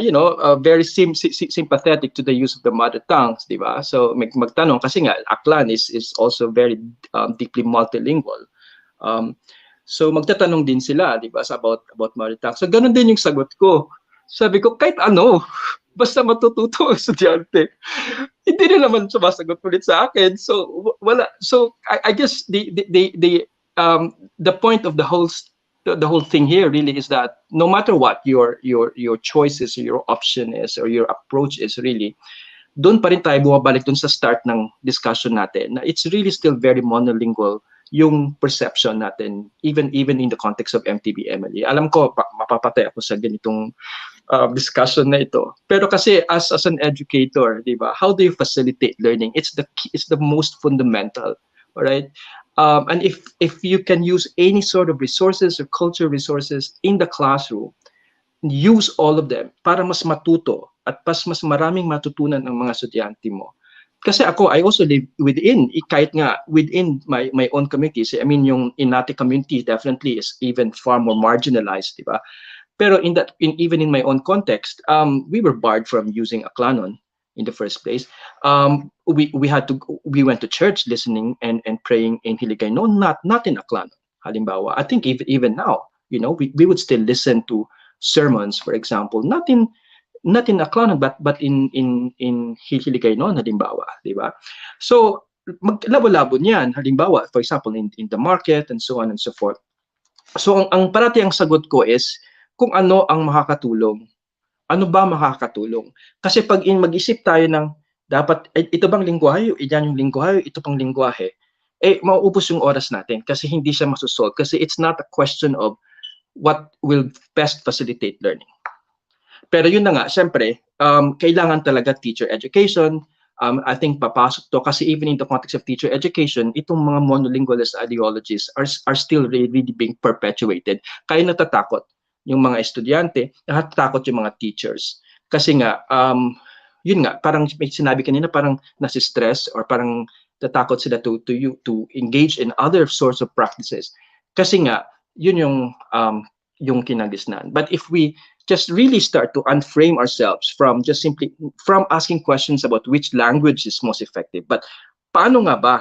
very sympathetic to the use of the mother tongues, di ba? So magtanong kasi nga Aklan is also very deeply multilingual. So magtatanong din sila, di ba, about mother tongue. So ganun din yung sagot ko. Sabi ko kahit basta matututo ang estudyante. Hindi na naman sumasagot ulit sa akin. So wala. So I guess the point of the whole thing here really is that no matter what your choices or your option is or your approach is, really doon pa rin tayo bumabalik doon sa start ng discussion natin na it's really still very monolingual yung perception natin, even in the context of MTB-MLE. Alam ko mapapatay ako sa ganitong discussion na ito. Pero kasi as an educator, di ba, how do you facilitate learning? It's the most fundamental, all right? And if you can use any sort of resources or cultural resources in the classroom, use all of them para mas matuto at mas maraming matutunan ng mga estudyante mo. Kasi I also live kahit nga within my own community. I mean, yung Inati community definitely is even far more marginalized, di ba? Pero even in my own context, we were barred from using Aklanon in the first place. We went to church listening and praying in Hiligaynon, not in Aklanon. Halimbawa, I think even now, we would still listen to sermons, for example, not in Aklanon, but in Hiligaynon, halimbawa, di ba? So maglabo-labo niyan, halimbawa, for example, in the market and so on and so forth. So ang parati ang sagot ko is kung ano ang makakatulong. Ano ba makakatulong? Kasi pag mag-isip tayo ng dapat, ito bang lingwahe, yan yung lingwahe, ito pang lingwahe, mauubos yung oras natin kasi hindi siya masusolve. Kasi it's not a question of what will best facilitate learning. Pero yun na nga, syempre, kailangan talaga teacher education. I think papasok to kasi even in the context of teacher education, itong mga monolingualist ideologies are still really being perpetuated. Kaya natatakot yung mga estudyante, natatakot yung mga teachers. Kasi nga, yun nga, parang may sinabi kanina, parang nasi-stress or parang natatakot sila to engage in other sorts of practices. Kasi nga, yun yung kinagisnan. But if we just really start to unframe ourselves from asking questions about which language is most effective, but paano nga ba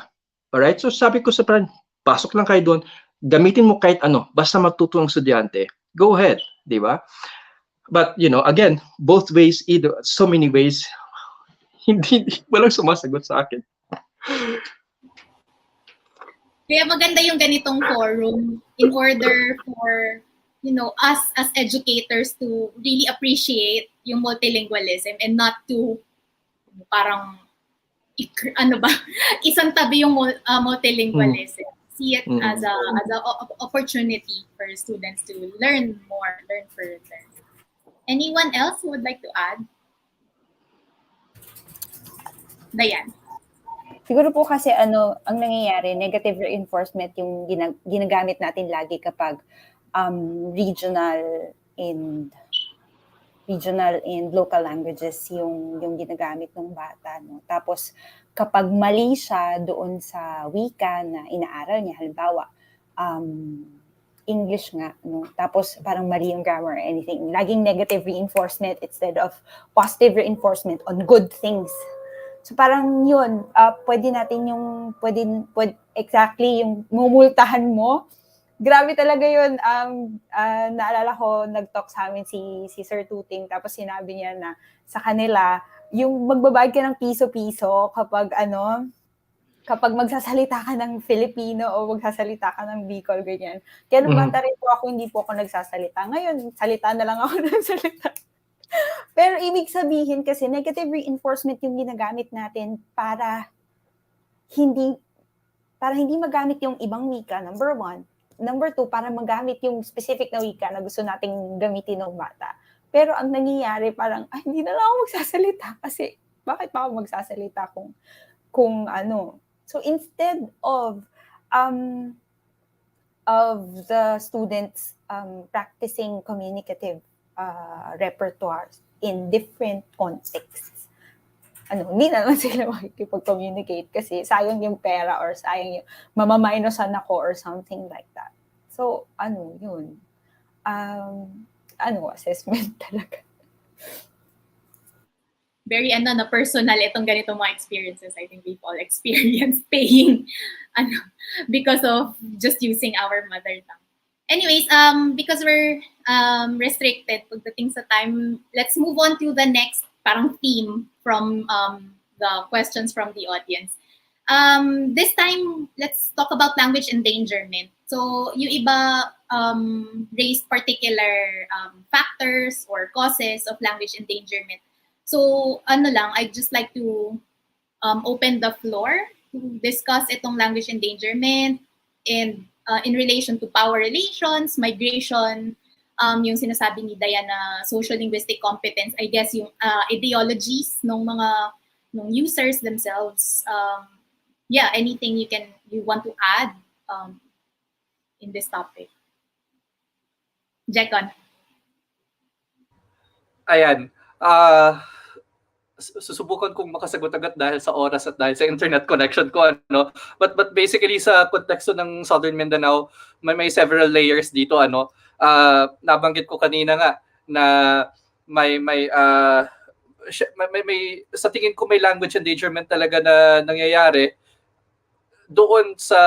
Alright? So sabi ko sa parang, pasok lang kayo doon, gamitin mo kahit ano, basta matuto ang estudyante. Go ahead, di ba? But, again, both ways, so many ways, walang sumasagot sa akin. Kaya maganda yung ganitong forum in order for, us as educators to really appreciate yung multilingualism and not to parang isang tabi yung multilingualism. See it as a opportunity for students to learn more, learn further. Anyone else who would like to add? Diane. Siguro po kasi ang nangyayari, negative reinforcement yung ginagamit natin lagi kapag regional and local languages yung ginagamit ng bata, no. Tapos kapag mali siya doon sa wika na inaaral niya, halimbawa English nga, no. Tapos parang mali yung grammar or anything. Laging negative reinforcement instead of positive reinforcement on good things. So parang yun, pwede natin pwede exactly yung mumultahan mo. Grabe talaga yun. Naalala ko, nag-talk sa amin si Sir Tuting, tapos sinabi niya na sa kanila, yung magbabayad ka ng piso-piso kapag magsasalita ka ng Filipino o magsasalita ka ng Bicol, ganyan. Kaya nung bata rin po ako, hindi po ako nagsasalita. Ngayon, salita na lang ako ng salita. Pero ibig sabihin kasi negative reinforcement yung ginagamit natin para hindi magamit yung ibang wika, number 1. Number 2, para magamit yung specific na wika na gusto nating gamitin ng bata. Pero ang nangyayari parang, hindi na lang ako magsasalita kasi bakit pa ako magsasalita kung ano. So instead of the students practicing communicative repertoires in different contexts, hindi na naman sila makikipag-communicate kasi sayang yung pera or sayang yung mamaminosan ako or something like that. So, yun. Assessment talaga. Very personal itong ganitong mga experiences. I think we've all experienced paying because of just using our mother tongue. Anyways, because we're restricted pagdating sa time, let's move on to the next parang theme from the questions from the audience. This time, let's talk about language endangerment. So, yung iba raised particular factors or causes of language endangerment. So, I'd just like to open the floor to discuss itong language endangerment and in relation to power relations, migration, yung sinasabi ni Diane na social linguistic competence, I guess yung ideologies ng users themselves. Anything you want to add in this topic? Jekon. Ayan. Susubukan kong makasagot agad dahil sa oras at dahil sa internet connection ko, but basically sa konteksto ng Southern Mindanao, may several layers dito, nabanggit ko kanina nga na may sa tingin ko may language endangerment talaga na nangyayari doon sa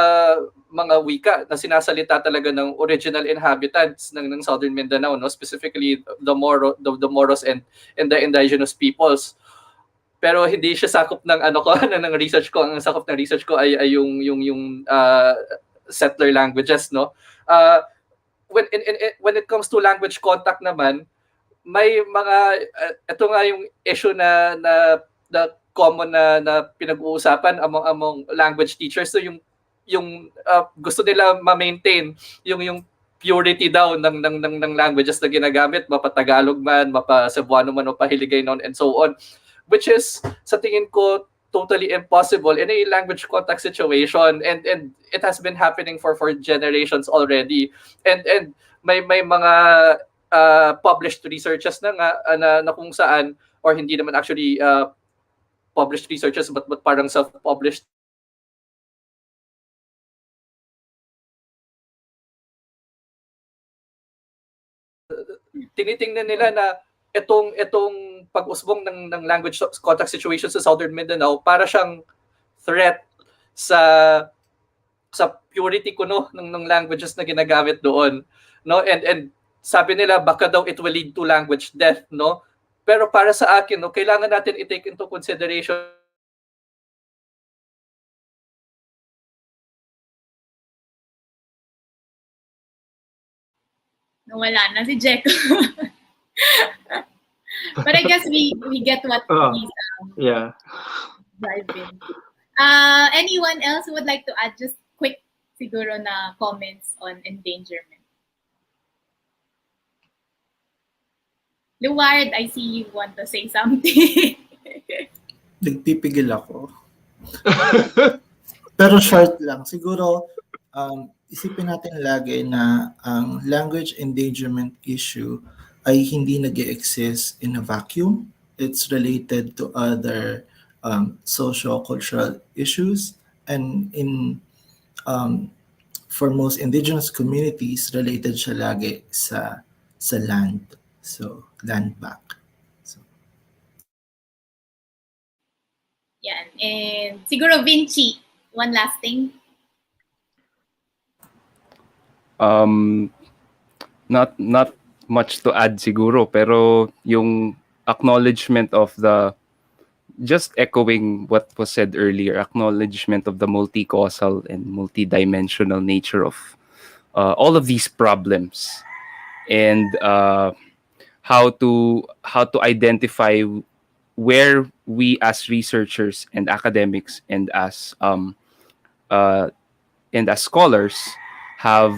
mga wika na sinasalita talaga ng original inhabitants ng Southern Mindanao, specifically the Moros and the indigenous peoples. Pero hindi siya sakop ng ng research ko. Ang sakop ng research ko ay yung settler languages, no. When it comes to language contact naman, may mga ito nga yung issue na common na pinag-uusapan among language teachers. So yung gusto nila ma-maintain yung purity daw ng languages na ginagamit, mapa-Tagalog man, mapa-Cebuano man, mapa-Hiligaynon and so on, which is sa tingin ko totally impossible in a language contact situation, and it has been happening for generations already, and may mga published researches na kung saan, or hindi naman actually published researches but parang self-published tinitingnan nila na itong pag-usbong ng language contact situation sa Southern Mindanao para siyang threat sa sa purity kuno ng languages na ginagamit doon, no? And sabi nila baka daw it will lead to language death, no? Pero para sa akin, no, kailangan natin i-take into consideration Wala na si Jeko. But I guess we get what he's Yeah. driving. Anyone else who would like to add just quick siguro na comments on endangerment? Luward, I see you want to say something. Nagpipigil ako. Pero short lang. Siguro, isipin natin lagi na ang language endangerment issue ay hindi nag-exist in a vacuum. It's related to other socio-cultural issues. And for most indigenous communities, related siya lagi sa land. So, land back. Yan. And siguro Vinci, one last thing. Not much to add siguro, pero yung acknowledgement of the, just echoing what was said earlier, acknowledgement of the multi-causal and multi-dimensional nature of all of these problems, and how to identify where we as researchers and academics and as scholars have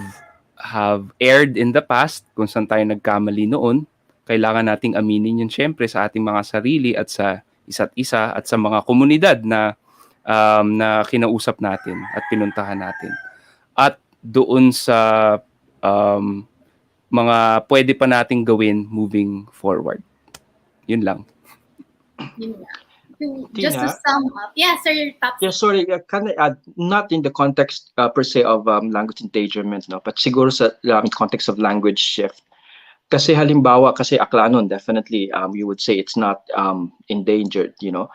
erred in the past, kung saan tayo nagkamali noon. Kailangan nating aminin yun syempre sa ating mga sarili at sa isa't isa at sa mga komunidad na kinausap natin at pinuntahan natin. At doon sa mga pwede pa nating gawin moving forward. Yun lang. Yun nga. Just to sum up. Yeah, sir. Yeah, sorry. Can I add, not in the context per se of language endangerment, no, but siguro sa context of language shift. Kasi halimbawa, kasi Aklanon, definitely, you would say it's not endangered, you know.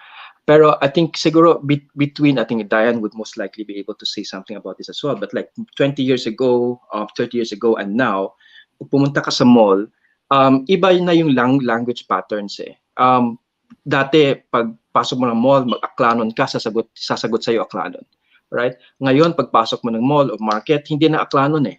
Pero I think siguro between, I think Diane would most likely be able to say something about this as well. But like 20 years ago, 30 years ago, and now, pumunta ka sa mall, iba na yung language patterns eh. Dati, pag pasok mo ng mall, mag-Aklanon ka, sasagot sa'yo Aklanon. Right? Ngayon, pagpasok mo ng mall o market, hindi na Aklanon eh.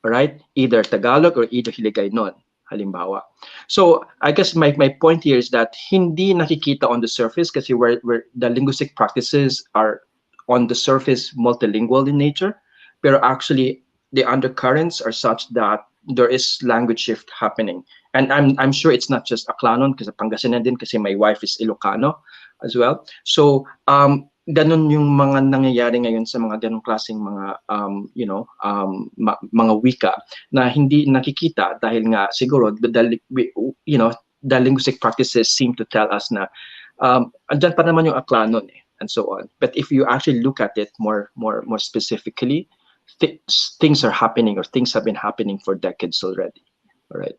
Right? Either Tagalog or either Hiligaynon, halimbawa. So, I guess my point here is that hindi nakikita on the surface kasi where the linguistic practices are on the surface multilingual in nature, pero actually, the undercurrents are such that there is language shift happening. And I'm sure it's not just Aklanon kasi Pangasinan din kasi my wife is Ilocano as well. So ganun yung mga nangyayari ngayon sa mga ganung klaseng mga mga wika na hindi nakikita dahil nga siguro the linguistic practices seem to tell us na andyan pa naman yung Aklanon eh, and so on. But if you actually look at it more specifically, things are happening or things have been happening for decades already. All right.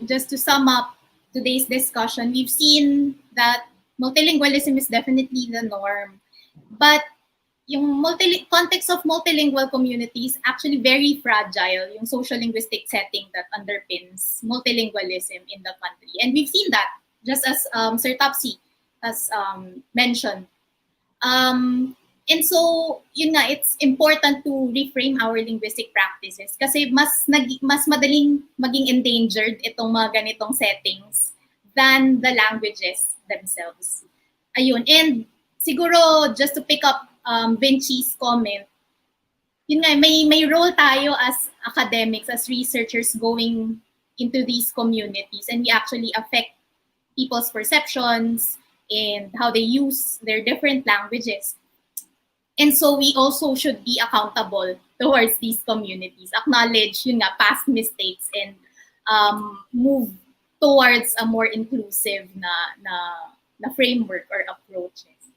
Just to sum up today's discussion, we've seen that multilingualism is definitely the norm. But yung context of multilingual communities actually very fragile, yung social linguistic setting that underpins multilingualism in the country. And we've seen that, just as Sir Topsy has mentioned. And so, yun nga, it's important to reframe our linguistic practices kasi mas madaling maging endangered itong mga ganitong settings than the languages themselves. Ayun. And siguro, just to pick up Vinci's comment, yun nga, may role tayo as academics, as researchers going into these communities, and we actually affect people's perceptions and how they use their different languages. And so we also should be accountable towards these communities, acknowledge yun nga, past mistakes, and move towards a more inclusive na framework or approaches.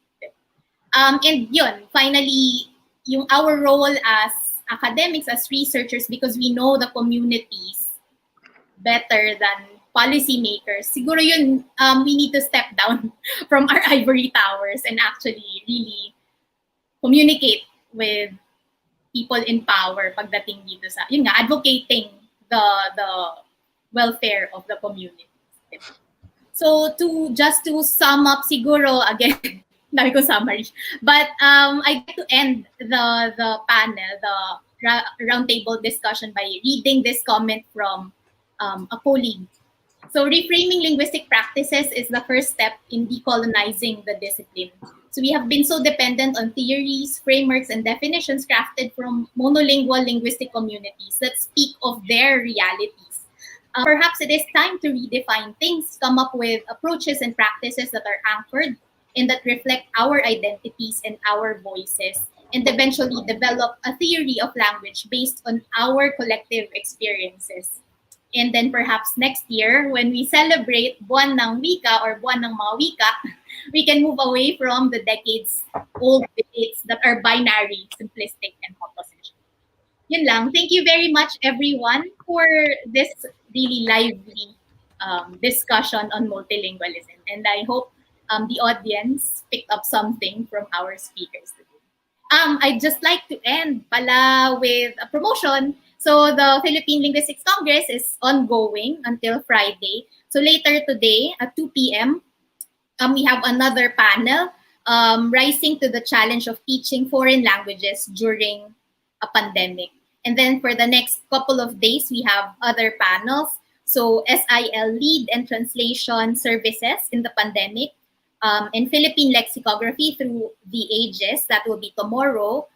And yun, finally, our role as academics, as researchers, because we know the communities better than policymakers, siguro yun, we need to step down from our ivory towers and actually really communicate with people in power pagdating dito sa, yun nga, advocating the welfare of the community. So just to sum up siguro, again, dami ko summary, but I'd like to end the panel, the roundtable discussion by reading this comment from a colleague. So reframing linguistic practices is the first step in decolonizing the discipline. So we have been so dependent on theories, frameworks, and definitions crafted from monolingual linguistic communities that speak of their realities. Perhaps it is time to redefine things, come up with approaches and practices that are anchored and that reflect our identities and our voices, and eventually develop a theory of language based on our collective experiences. And then perhaps next year, when we celebrate Buwan ng Wika or Buwan ng Mga Wika, we can move away from the decades-old debates that are binary, simplistic, and composition. Yun lang. Thank you very much, everyone, for this really lively discussion on multilingualism. And I hope the audience picked up something from our speakers today. I'd just like to end pala with a promotion. So the Philippine Linguistics Congress is ongoing until Friday. So later today at 2 p.m., we have another panel, Rising to the Challenge of Teaching Foreign Languages During a Pandemic. And then for the next couple of days, we have other panels. So SIL Lead and Translation Services in the Pandemic, and Philippine Lexicography Through the Ages. That will be tomorrow,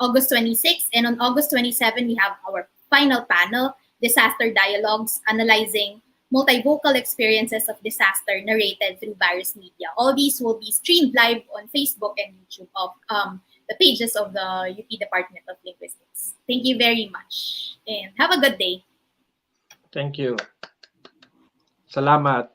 August 26th. And on August 27th, we have our final panel, Disaster Dialogues, analyzing multivocal experiences of disaster narrated through various media. All these will be streamed live on Facebook and YouTube of the pages of the UP Department of Linguistics. Thank you very much and have a good day. Thank you. Salamat.